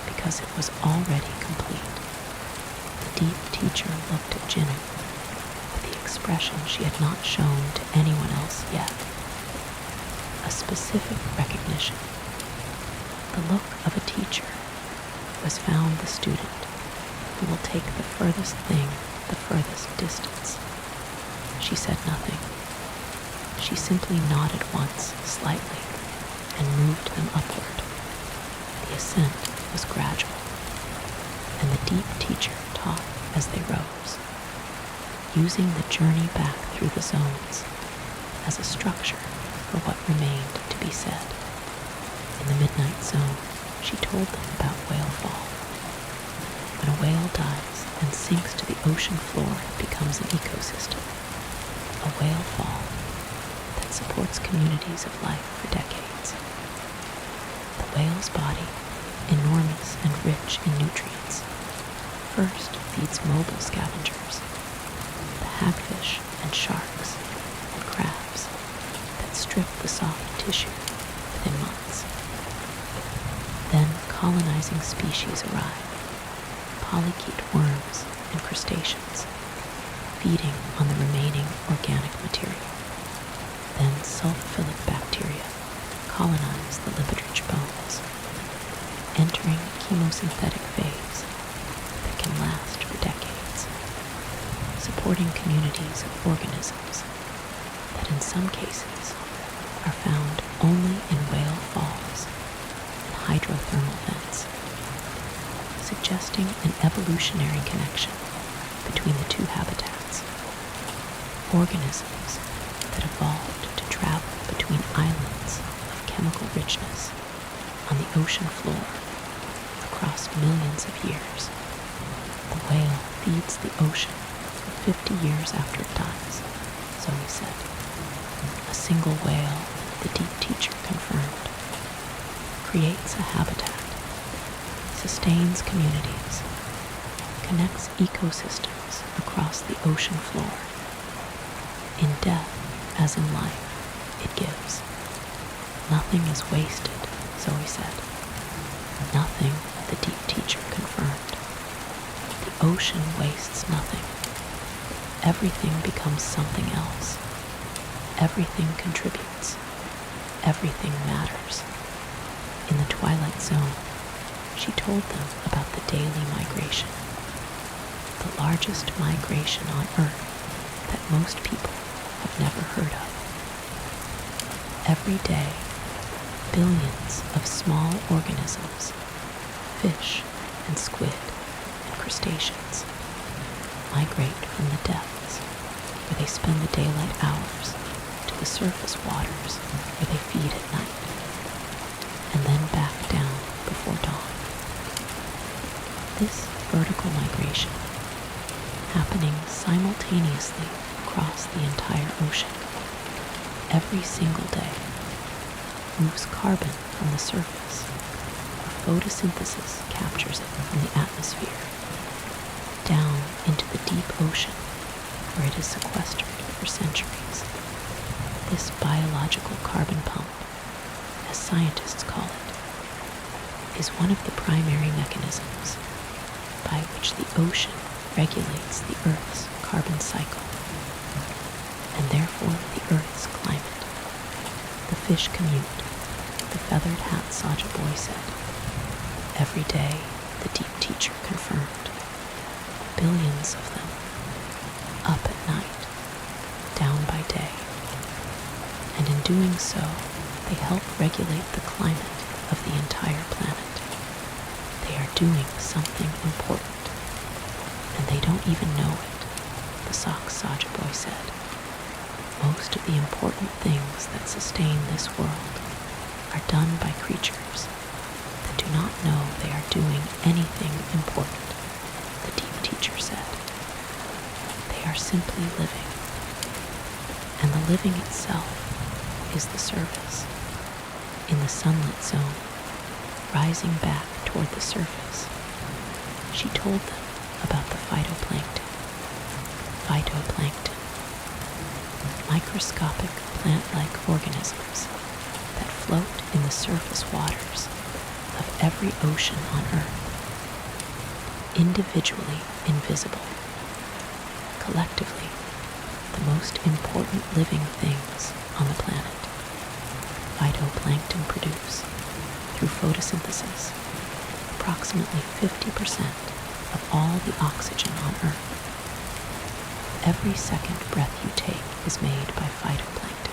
because it was already complete. The deep teacher looked at Jinu with the expression she had not shown to anyone else yet. A specific recognition. The look of a teacher who has found the student who will take the furthest thing the furthest distance. She said nothing. She simply nodded once, slightly, and moved them upward. The ascent was gradual, and the deep teacher taught as they rose, using the journey back through the zones as a structure for what remained to be said. In the midnight zone, she told them about whale fall. When a whale dies and sinks to the ocean floor, it becomes an ecosystem. A whale fall that supports communities of life for decades. The whale's body, enormous and rich in nutrients, first feeds mobile scavengers, the hagfish and sharks and crabs that strip the soft tissue within months. Then colonizing species arrive, polychaete worms and crustaceans, feeding on the remaining organic material. Then sulfophilic bacteria colonize the lipid-rich bones, entering a chemosynthetic phase that can last for decades, supporting communities of organisms that in some cases are found only in whale falls and hydrothermal vents, suggesting an evolutionary connection between the two habitats. Organisms that evolved to travel richness on the ocean floor across millions of years. The whale feeds the ocean for 50 years after it dies, Zoey said. A single whale, the deep teacher confirmed, creates a habitat, sustains communities, connects ecosystems across the ocean floor. In death, as in life, it gives. Nothing is wasted, Zoey said. Nothing, the deep teacher confirmed. The ocean wastes nothing. Everything becomes something else. Everything contributes. Everything matters. In the twilight zone, she told them about the daily migration, the largest migration on Earth that most people have never heard of. Every day, billions of small organisms, fish and squid and crustaceans, migrate from the depths where they spend the daylight hours to the surface waters where they feed at night, and then back down before dawn. This vertical migration, happening simultaneously across the entire ocean, every single day, moves carbon from the surface, where photosynthesis captures it from the atmosphere, down into the deep ocean, where it is sequestered for centuries. This biological carbon pump, as scientists call it, is one of the primary mechanisms by which the ocean regulates the Earth's carbon cycle, and therefore the Earth's climate. The fish commute, the feathered hat Saja Boys said. Every day, the deep teacher confirmed. Billions of them, up at night, down by day. And in doing so, they help regulate the climate of the entire planet. They are doing something important, and they don't even know it, the sock Saja Boy said. Most of the important things that sustain this world are done by creatures that do not know they are doing anything important, the deep teacher said. They are simply living, and the living itself is the service. In the sunlit zone, rising back toward the surface, she told them about the phytoplankton. Phytoplankton, microscopic plant-like organisms that float in the surface waters of every ocean on Earth, individually invisible, collectively the most important living things on the planet. Phytoplankton produce, through photosynthesis, approximately 50% of all the oxygen on Earth. Every second breath you take is made by phytoplankton.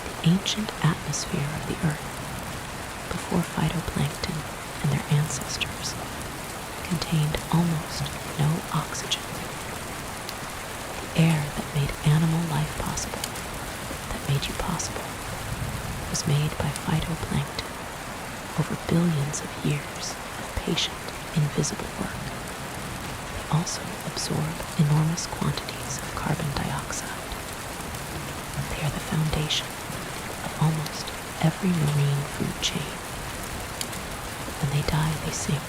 The ancient atmosphere of the Earth, before phytoplankton and their ancestors, contained almost no oxygen. The air that made animal life possible, that made you possible, was made by phytoplankton over billions of years of patient, invisible work. They also absorb enormous quantities of carbon dioxide. They are the foundation of almost every marine food chain. When they die, they sink,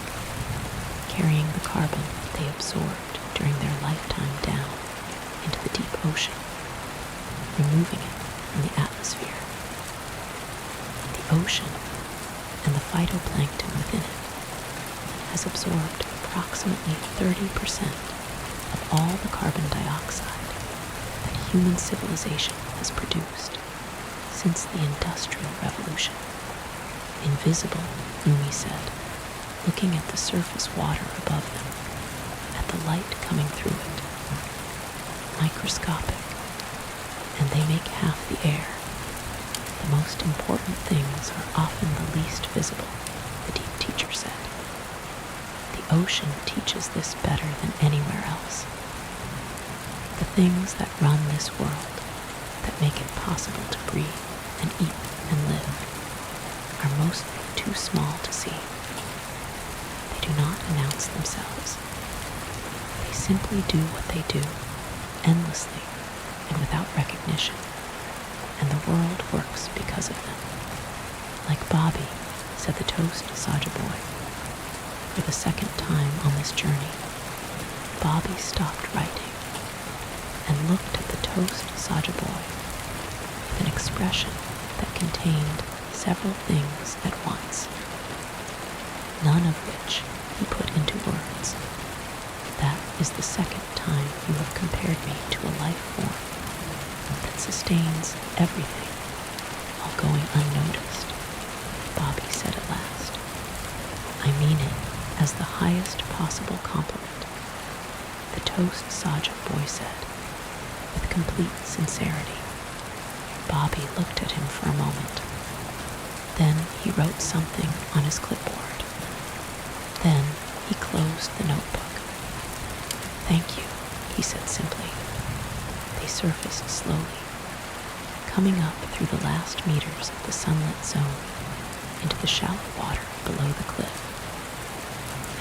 carrying the carbon they absorbed during their lifetime down into the deep ocean, removing it from the atmosphere. The ocean and the phytoplankton within it has absorbed approximately 30% of all the carbon dioxide that human civilization has produced since the Industrial Revolution. Invisible, Rumi said, looking at the surface water above them, at the light coming through it. Microscopic, and they make half the air. The most important things are often the least visible, the deep teacher said. The ocean teaches this better than anywhere else. The things that run this world, that make it possible to breathe and eat and live, are mostly too small to see. They do not announce themselves. They simply do what they do, endlessly and without recognition, and the world works because of them. Like Bobby, said the toast Saja Boy. For the second time on this journey, Bobby stopped writing and looked at the toast Saja Boy with an expression that contained several things at once, none of which he put into words. That is the second time you have compared me to a life form that sustains everything while going unnoticed, Bobby said at last. I mean it as the highest possible compliment, the toast Saja Boy said, with complete sincerity. Bobby looked at him for a moment. Then he wrote something on his clipboard. Then he closed the notebook. Thank you, he said simply. They surfaced slowly, coming up through the last meters of the sunlit zone into the shallow water below the cliff.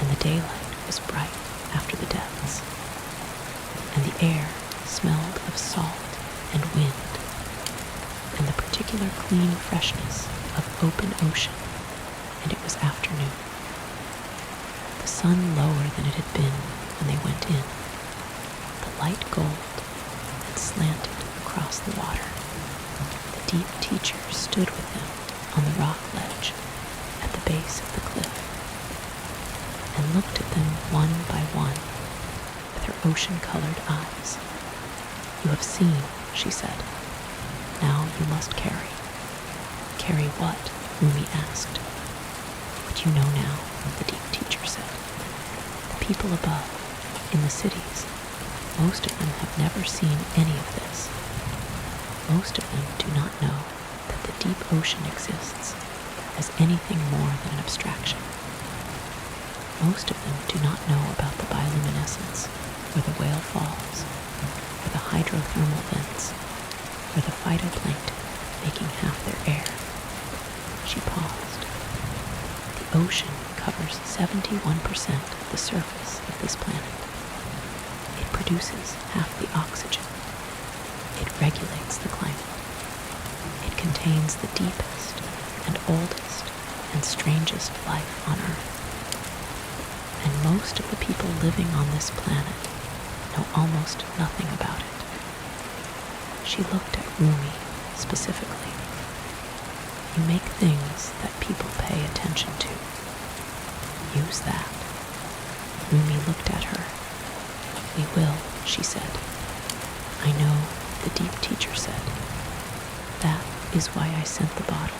And the daylight was bright after the depths, and the air smelled of salt and wind, and the particular clean freshness of open ocean, and it was afternoon. The sun lower than it had been when they went in, the light gold and slanted across the water. The deep teacher stood with them on the rock ledge at the base of the cliff and looked at them one by one with her ocean-colored eyes. You have seen, she said. Now you must carry. Carry what? Rumi asked. What you know now, the deep teacher said. The people above, in the cities, most of them have never seen any of this. Most of them do not know that the deep ocean exists as anything more than an abstraction. Most of them do not know about the bioluminescence, or the whale falls, or the hydrothermal vents, or the phytoplankton making half their air. She paused. The ocean covers 71% of the surface of this planet. It produces half the oxygen. It regulates the climate. It contains the deepest and oldest and strangest life on Earth. And most of the people living on this planet know almost nothing about it. She looked at Rumi specifically. You make things that people pay attention to. Use that. Rumi looked at her. We will, she said. I know, the deep teacher said. That is why I sent the bottle.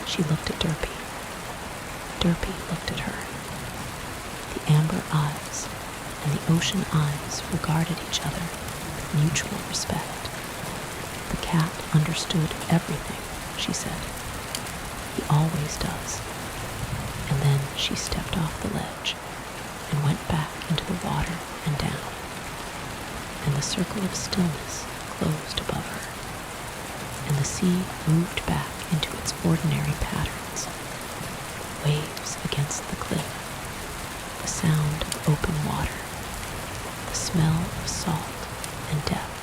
She looked at Derpy. Derpy looked at her. The amber eyes and the ocean eyes regarded each other with mutual respect. The cat understood everything, she said. He always does. And then she stepped off the ledge and went back into the water and down. And the circle of stillness closed above her. And the sea moved back into its ordinary patterns. Waves against the cliff. The sound of open water. The smell of salt and depth.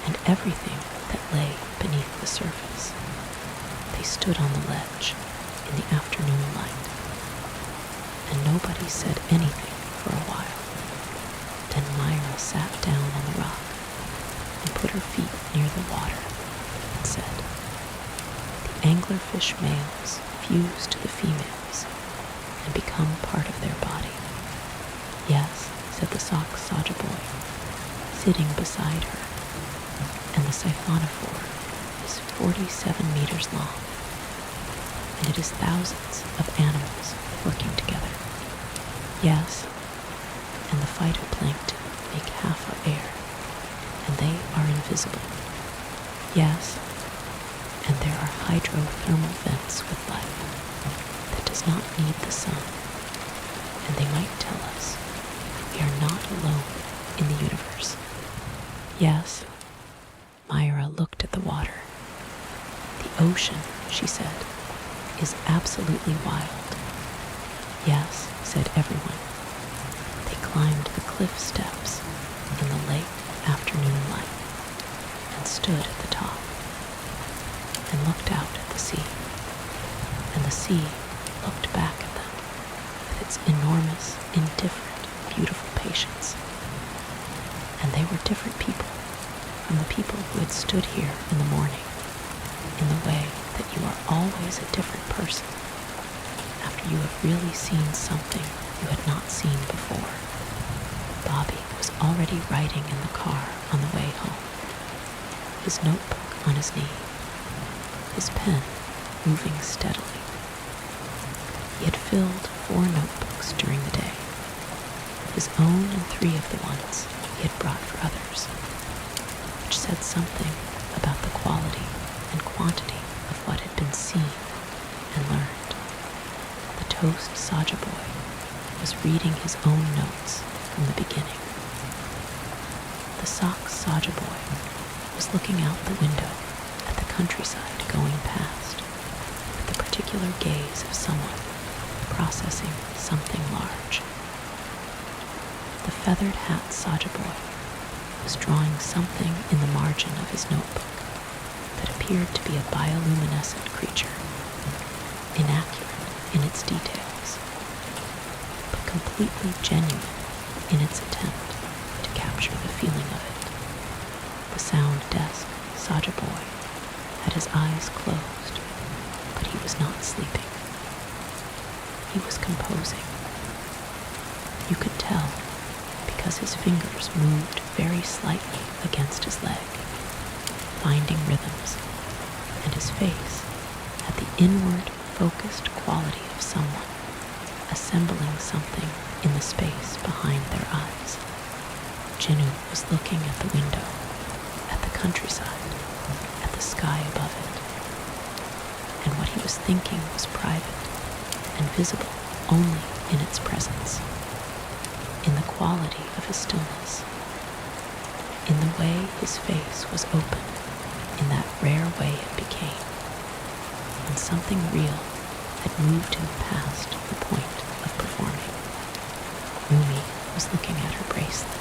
And everything that lay beneath the surface. They stood on the ledge in the afternoon light, and nobody said anything for a while. Then Mira sat down on the rock and put her feet near the water and said, the anglerfish males fuse to the females and become part of their body. Yes, said the Saja Boy, sitting beside her, and the siphonophore is 47 meters long, and it is thousands of animals working together. Yes, and the phytoplankton make half our air, and they are invisible. Yes, and there are hydrothermal vents with life that does not need the sun, and they might tell us we are not alone in the universe. Yes, Mira looked at the water. The ocean, she said, is absolutely wild." "Yes," said everyone. They climbed the cliff steps in the late afternoon light and stood at the top and looked out at the sea. And the sea looked back at them with its enormous, indifferent, beautiful patience. And they were different people from the people who had stood here in the morning, in the way that you are always a different person after you have really seen something you had not seen before. Bobby was already writing in the car on the way home, his notebook on his knee, his pen moving steadily. He had filled 4 notebooks during the day, his own and 3 of the ones he had brought for others, which said something about the quality and quantity of what had been seen and learned. The toast Saja Boy was reading his own notes from the beginning. The socks Saja Boy was looking out the window at the countryside going past with the particular gaze of someone processing something large. The feathered hat Saja Boy was drawing something in the margin of his notebook that appeared to be a bioluminescent creature, inaccurate in its details, but completely genuine in its attempt to capture the feeling of it. The sound desk Saja Boy had his eyes closed, but he was not sleeping. He was composing. You could tell because his fingers moved very slightly against his leg, finding rhythms, and his face had the inward, focused quality of someone assembling something in the space behind their eyes. Jinu was looking at the window, at the countryside, at the sky above it, and what he was thinking was private and visible only in its presence, in the quality of his stillness, in the way his face was open, in that rare way it became, when something real had moved him past the point of performing. Rumi was looking at her bracelet.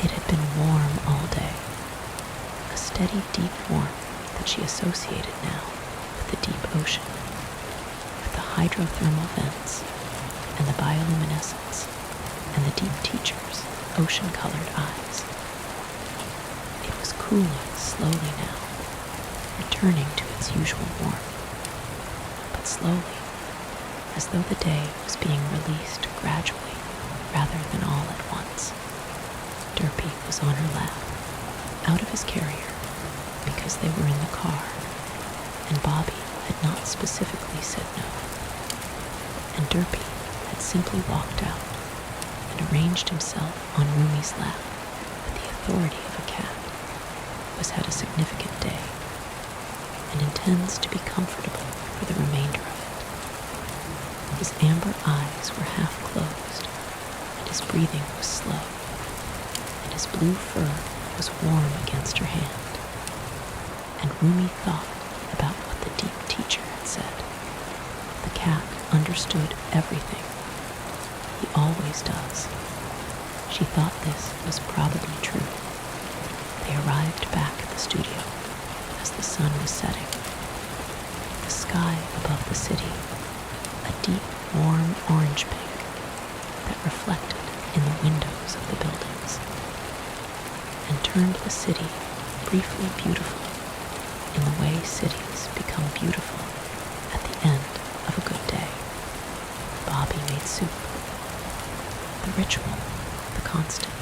It had been warm all day, a steady, deep warmth that she associated now with the deep ocean, with the hydrothermal vents and the bioluminescence and the deep teacher's ocean-colored eyes. It was cooling slowly now, returning to its usual warmth, but slowly, as though the day was being released gradually rather than all at once. Derpy was on her lap, out of his carrier, because they were in the car, and Bobby had not specifically said no. And Derpy had simply walked out and arranged himself on Rumi's lap with the authority of a cat who has had a significant day and intends to be comfortable for the remainder of it. His amber eyes were half closed, and his breathing was slow, and his blue fur was warm against her hand. And Rumi thought about what the deep teacher had said. The cat understood everything. He always does. She thought this was probably true. They arrived back at the studio as the sun was setting. The sky above the city, a deep, warm orange pink that reflected in the windows of the buildings and turned the city briefly beautiful in the way cities become beautiful at the end of a good day. Bobby made soup. The ritual, the constant,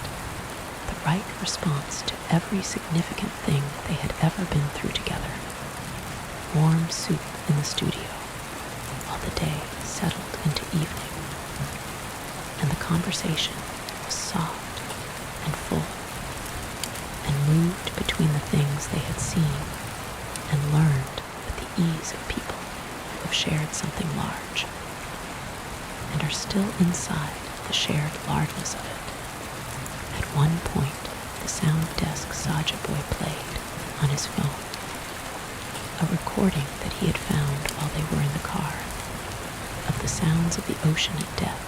the right response to every significant thing they had ever been through together. Warm soup in the studio while the day settled into evening. And the conversation was soft and full and moved between the things they had seen and learned with the ease of people who have shared something large and are still inside the shared largeness of it. At one point, the sound desk Saja Boy played on his phone, a a recording that he had found while they were in the car of the sounds of the ocean at depth,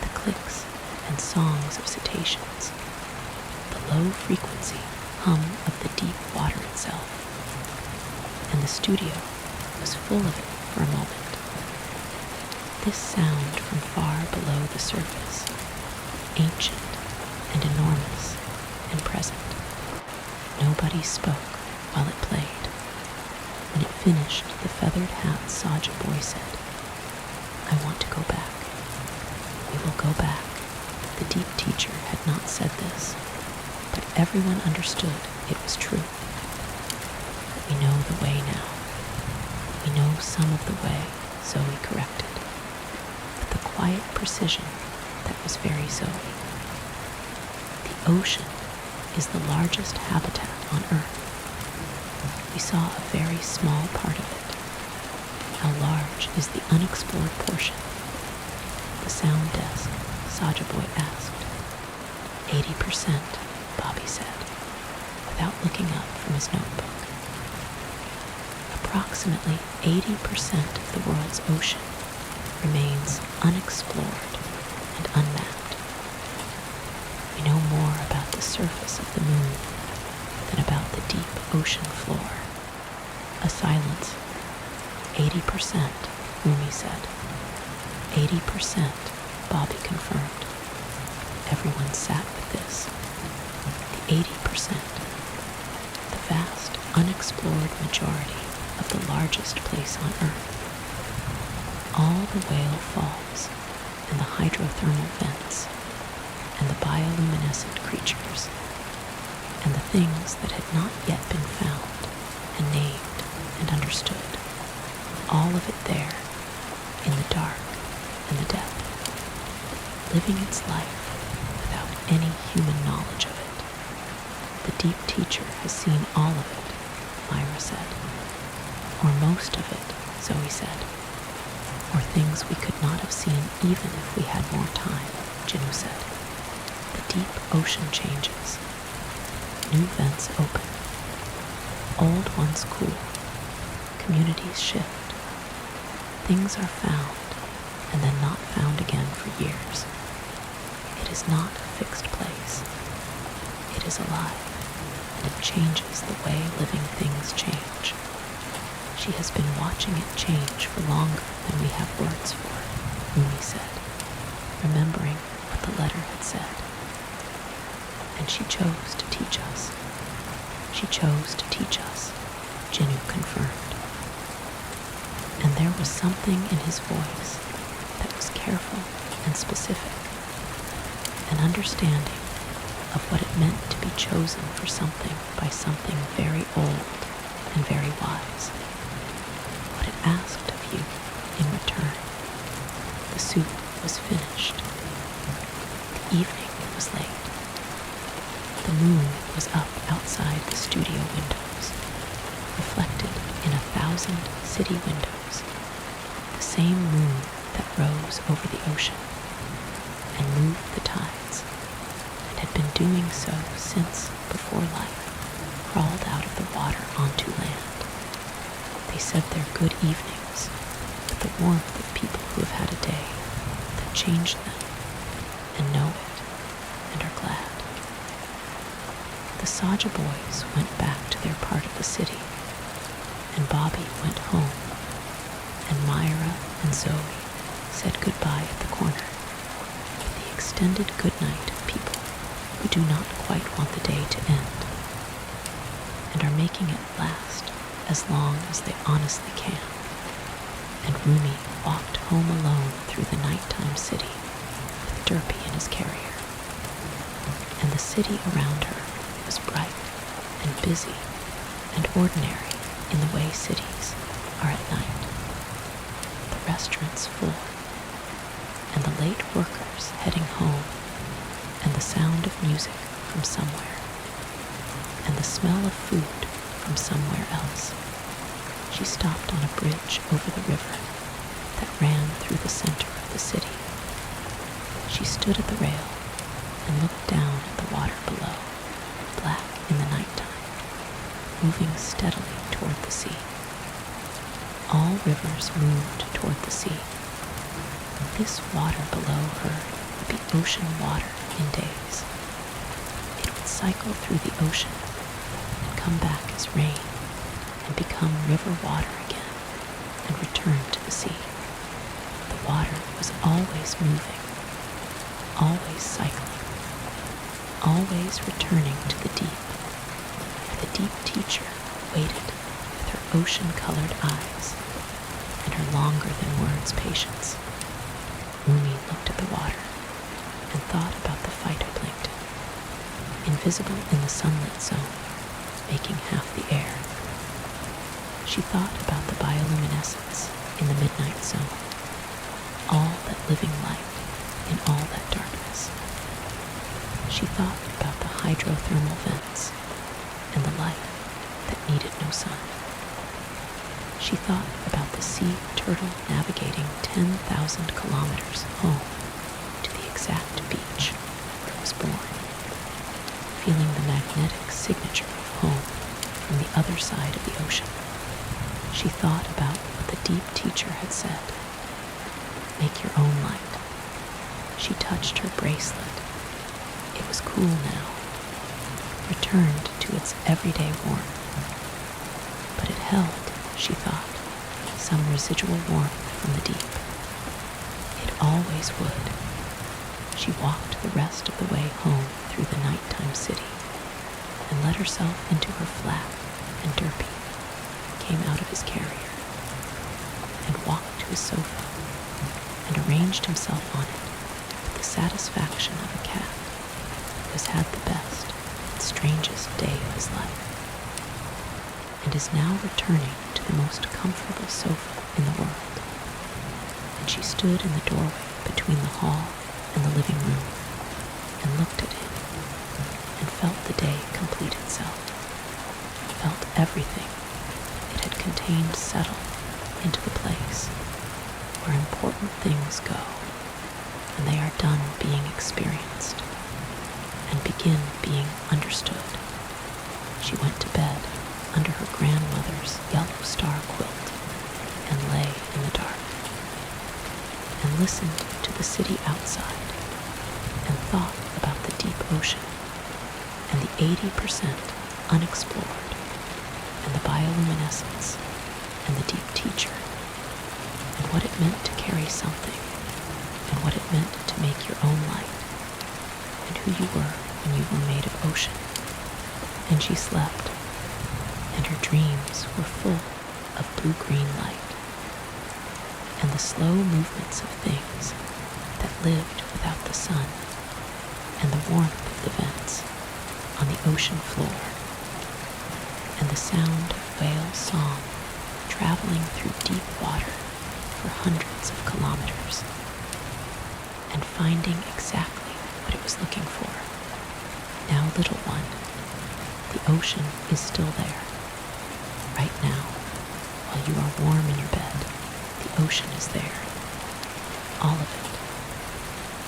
the clicks and songs of cetaceans, the low-frequency hum of the deep water itself, and the studio was full of it for a moment. This sound from far below the surface, ancient and enormous and present. Nobody spoke while it played. When it finished, the feathered hat Saja Boy said, "I want to go back. We will go back." The deep teacher had not said this, but everyone understood it was true. "We know the way now. We know some of the way," Zoey corrected, with the quiet precision that was very Zoey. "The ocean is the largest habitat on Earth. We saw a very small part of it. How large is the unexplored portion?" The sound desk, Saja Boy asked. 80%, Bobby said, without looking up from his notebook. Approximately 80% of the world's ocean remains unexplored and unmapped. We know more about the surface of the moon than about the deep ocean floor. A silence. 80%, Rumi said. 80%, Bobby confirmed. Everyone sat with this. The 80%, the vast, unexplored majority of the largest place on Earth. All the whale falls and the hydrothermal vents and the bioluminescent creatures and the things that had not yet been found and named and understood. All of it there, in the dark and the depth, living its life without any human knowledge of it. The deep teacher has seen all of it, Mira said. Or most of it, Zoey said. Or things we could not have seen even if we had more time, Jinu said. The deep ocean changes. New vents open. Old ones cool. Communities shift. Things are found and then not found again for years. It is not a fixed place. It is alive, and it changes the way living things change. She has been watching it change for longer than we have words for, Rumi said, remembering what the letter had said. And she chose to teach us. She chose to teach us, Jinu confirmed. And there was something in his voice that was careful and specific, an understanding of what it meant to be chosen for something by something very old and very wise. What it asked of you in return. The soup was finished. The evening was late. The moon was up outside the studio windows, reflected in 1,000 city windows. The same moon that rose over the ocean and moved the tides, and had been doing so since before life crawled out of the water onto land. They said their good evenings with the warmth of people who have had a day that changed them and know it and are glad. The Saja Boys went back to their part of the city, and Bobby went home, and Mira and Zoey said goodbye at the corner, with the extended goodnight of people who do not quite want the day to end, and are making it last as long as they honestly can. And Rumi walked home alone through the nighttime city with Derpy in his carrier, and the city around her was bright and busy and ordinary in the way cities are at night. The restaurants full, and the late workers heading home, and the sound of music from somewhere, and the smell of food from somewhere else. She stopped on a bridge over the river that ran through the center of the city. She stood at the rail and looked down at the water below, black in the nighttime. moving steadily toward the sea. All rivers moved toward the sea. This water below her would be ocean water in days. It would cycle through the ocean and come back as rain and become river water again and return to the sea. The water was always moving, always cycling, always returning to the deep, where the deep teacher waited with her ocean-colored eyes and her longer-than-words patience. Rumi looked at the water and thought about the phytoplankton, invisible in the sunlit zone, making half the air. She thought about the bioluminescence in the midnight zone, all that living light in all that darkness. She thought about the hydrothermal vents and the light that needed no sun. She thought about the sea turtle navigating 10,000 kilometers home to the exact beach where it was born, feeling the magnetic signature of home from the other side of the ocean. She thought about what the deep teacher had said, make your own light. She touched her bracelet. It was cool now, returned to its everyday warmth. But it held, she thought, some residual warmth from the deep. It always would. She walked the rest of the way home through the nighttime city and let herself into her flat, and Derpy came out of his carrier and walked to his sofa and arranged himself on it with the satisfaction of a cat who has had the best and strangest day of his life and is now returning to the most comfortable sofa in the world. And she stood in the doorway between the hall and the living room and looked at him and felt the day complete itself, felt everything it had contained settle into the place where important things go when they are done being experienced and begin being understood. She went to bed under her grandmother's yellow star quilt and lay in the dark and listened to the city outside and thought about the deep ocean and the 80% unexplored and the bioluminescence and the deep teacher and what it meant to carry something and what it meant to make your own light and who you were when you were made of ocean. And she slept, and her dreams were full of blue-green light and the slow movements of things that lived without the sun and the warmth of the vents on the ocean floor and the sound of whale song traveling through deep water for hundreds of kilometers and finding exactly what it was looking for. Now, little one, the ocean is still there. Right now, while you are warm in your bed, the ocean is there. All of it.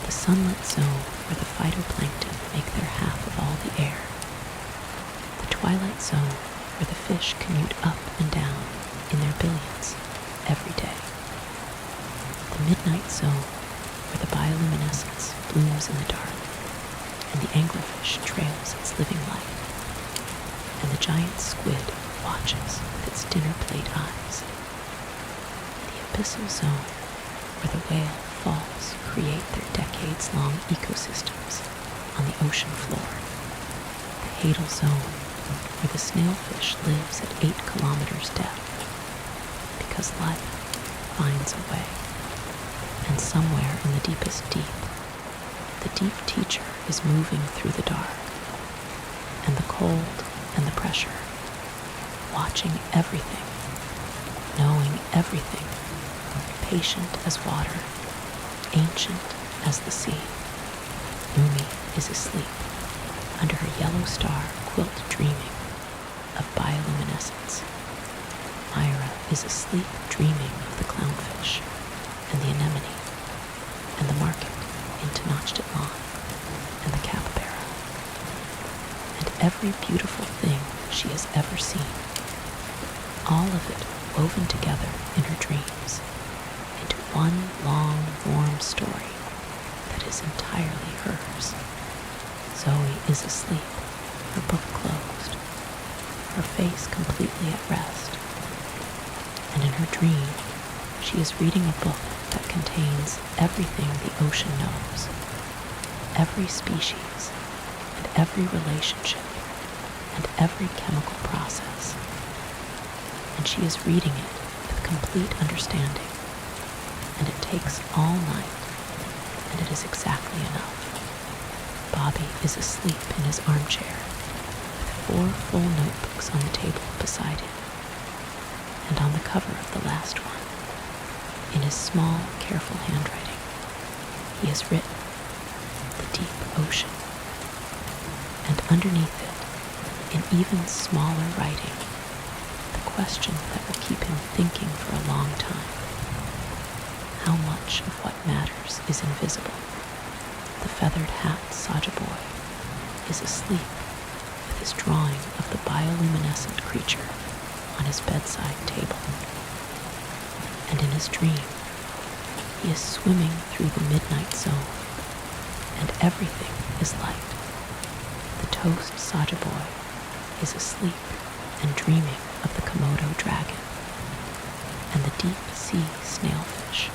The sunlit zone where the phytoplankton make their half of all the air. The twilight zone where the fish commute up and down in their billions every day. The midnight zone where the bioluminescence blooms in the dark and the anglerfish trails its living light and the giant squid watches with its dinner plate eyes. The abyssal zone where the whale falls create their decades-long ecosystems on the ocean floor. The hadal zone where the snailfish lives at 8 kilometers depth because life finds a way. And somewhere in the deepest deep, the deep teacher is moving through the dark and the cold and the pressure, watching everything, knowing everything, patient as water, ancient as the sea. Rumi is asleep under her yellow star quilt dreaming of bioluminescence. Mira is asleep dreaming of the clownfish and the anemone and the market in Tenochtitlan and the capybara. And every beautiful thing she has ever seen. All of it woven together in her dreams into one long, warm story that is entirely hers. Zoey is asleep, her book closed, her face completely at rest. And in her dream, she is reading a book that contains everything the ocean knows, every species, and every relationship, and every chemical process. And she is reading it with complete understanding, and it takes all night, and it is exactly enough. Bobby is asleep in his armchair, with 4 full notebooks on the table beside him, and on the cover of the last one, in his small, careful handwriting, he has written, "The deep ocean." And underneath it, in even smaller writing, the question that will keep him thinking for a long time. How much of what matters is invisible? The feathered hat Saja Boy is asleep with his drawing of the bioluminescent creature on his bedside table. And in his dream, he is swimming through the midnight zone, and everything is light. The toast Saja Boy is asleep and dreaming of the Komodo dragon and the deep sea snailfish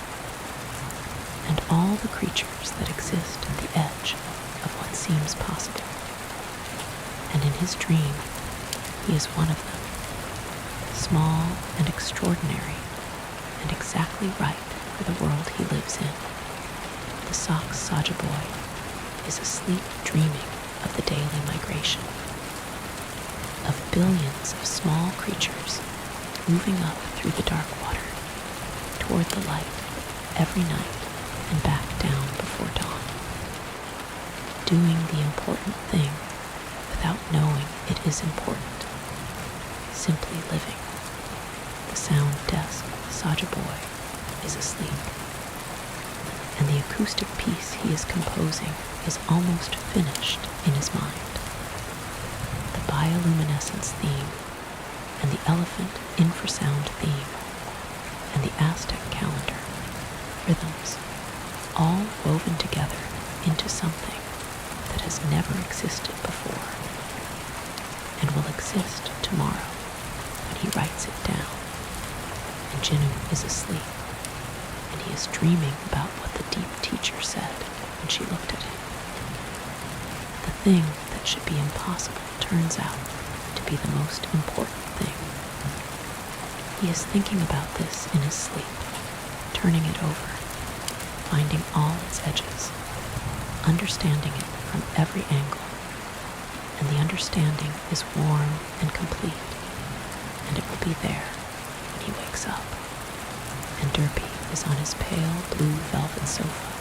and all the creatures that exist at the edge of what seems possible. And in his dream, he is one of them, small and extraordinary and exactly right for the world he lives in. The Sox Saja Boy is asleep dreaming of the daily migration, of billions of small creatures moving up through the dark water toward the light every night and back down before dawn, doing the important thing without knowing it is important, simply living. The sound desk Saja Boy is asleep, and the acoustic piece he is composing is almost finished in his mind. The bioluminescence theme and the elephant infrasound theme and the Aztec calendar rhythms, all woven together into something that has never existed before and will exist tomorrow when he writes it down. And Jinu is asleep, and he is dreaming about what the deep teacher said when she looked at him. The thing that should be impossible turns out to be the most important thing. He is thinking about this in his sleep, turning it over, finding all its edges, understanding it from every angle, and the understanding is warm and complete, and it will be there when he wakes up. And Derpy is on his pale blue velvet sofa,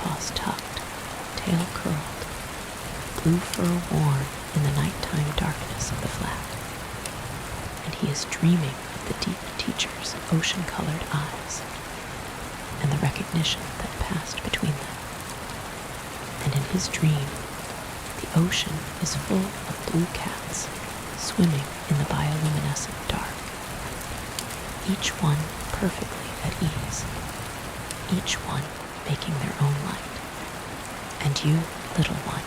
paws tucked, tail curled, blue fur worn in the nighttime darkness of the flat. And he is dreaming of the deep teacher's ocean-colored eyes and the recognition that passed between them. And in his dream, the ocean is full of blue cats swimming in the bioluminescent dark, each one perfectly at ease, each one making their own light. And you, little one,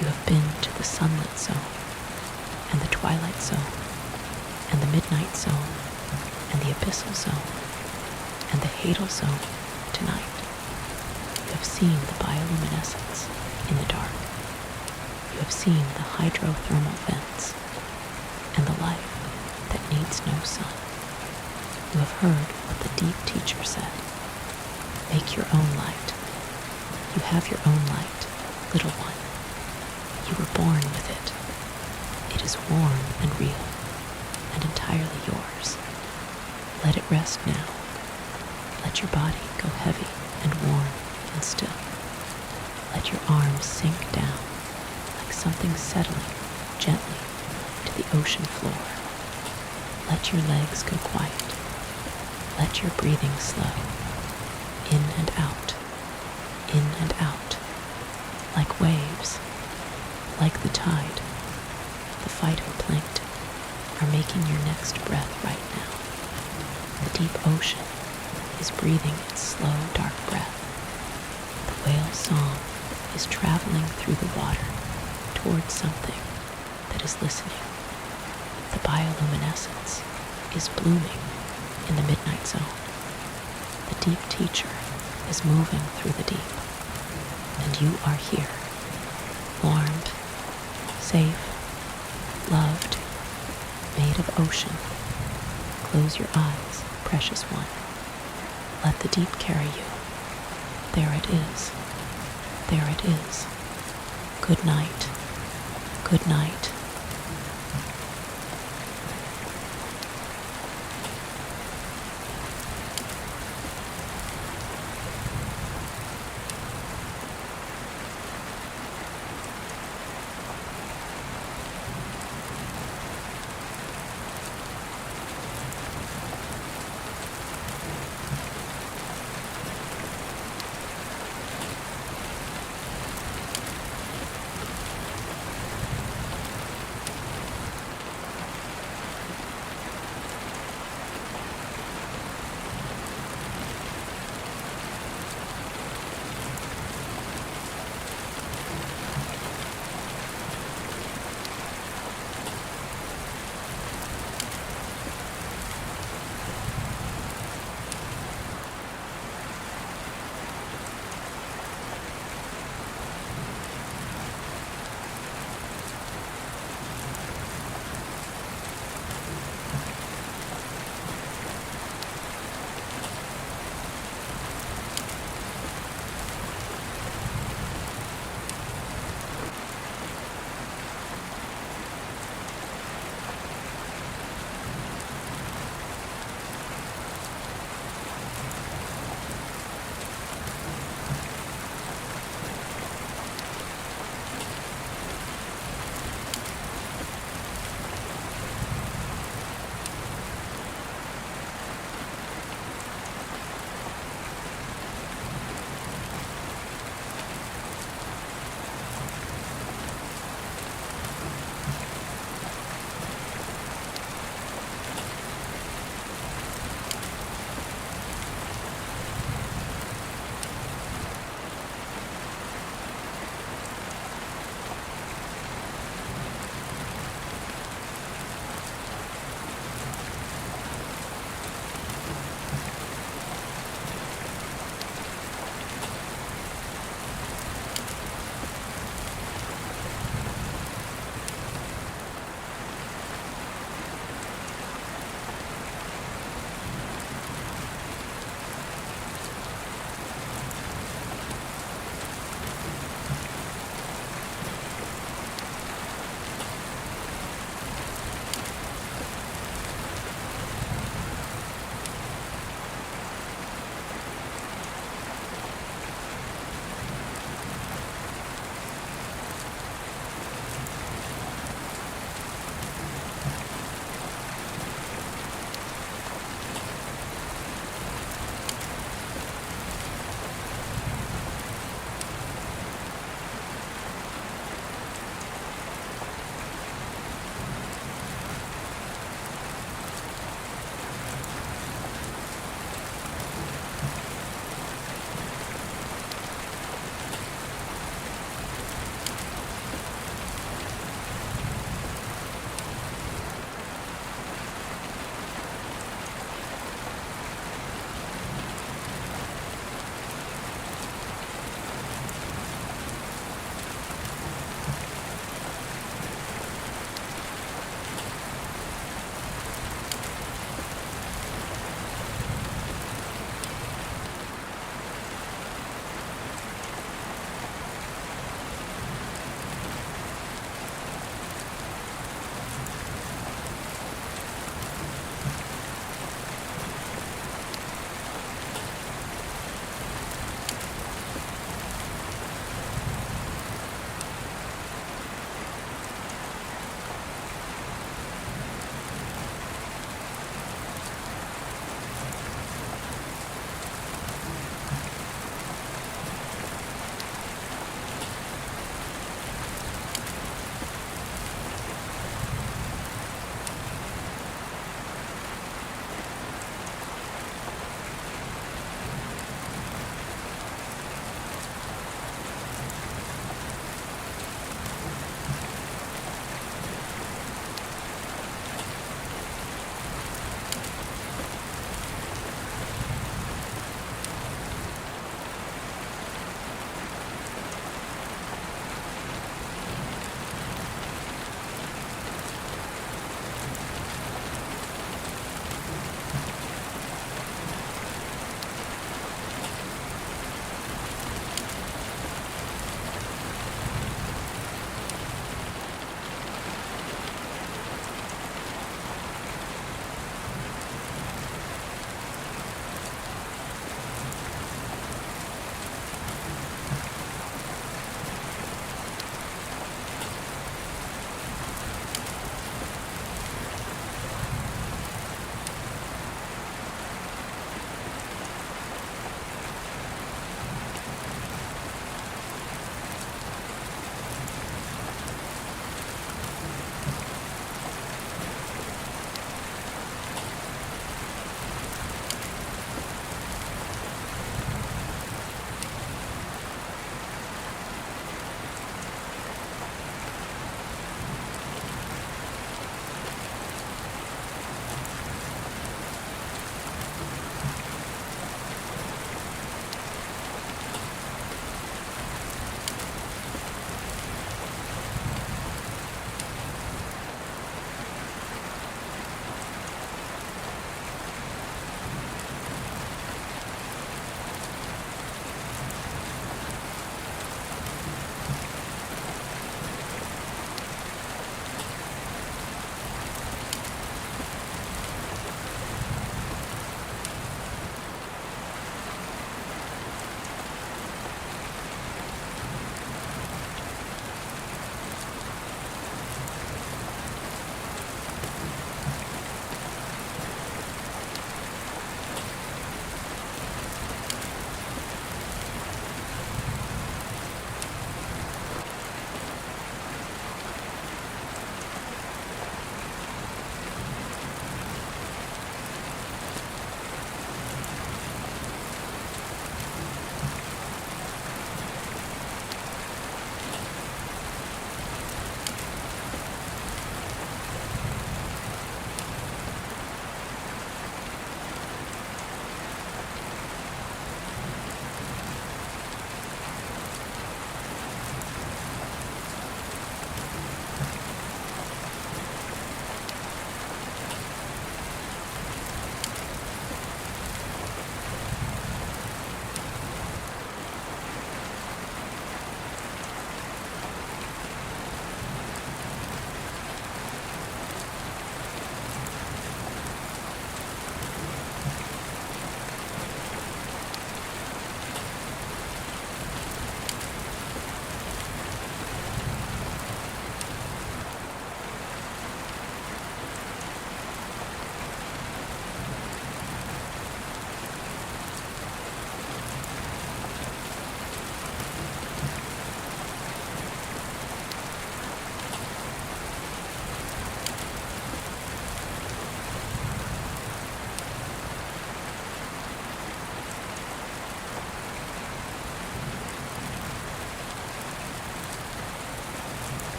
you have been to the sunlit zone, and the twilight zone, and the midnight zone, and the abyssal zone, and the hadal zone tonight. You have seen the bioluminescence in the dark. You have seen the hydrothermal vents, and the life that needs no sun. You have heard what the deep teacher said. Make your own light. You have your own light, little one. You were born with it. It is warm and real, and entirely yours. Let it rest now. Let your body go heavy and warm and still. Let your arms sink down like something settling gently to the ocean floor. Let your legs go quiet. Let your breathing slow. In and out. In and out. Like waves. Like the tide. the phytoplankton are making your next breath right now. The deep ocean is breathing its slow, dark breath. The whale's song is traveling through the water towards something that is listening. The bioluminescence is blooming in the midnight zone. The deep teacher is moving through the deep, and you are here, warmed, safe, loved, made of ocean. Close your eyes, precious one. Let the deep carry you. There it is. There it is. Good night. Good night.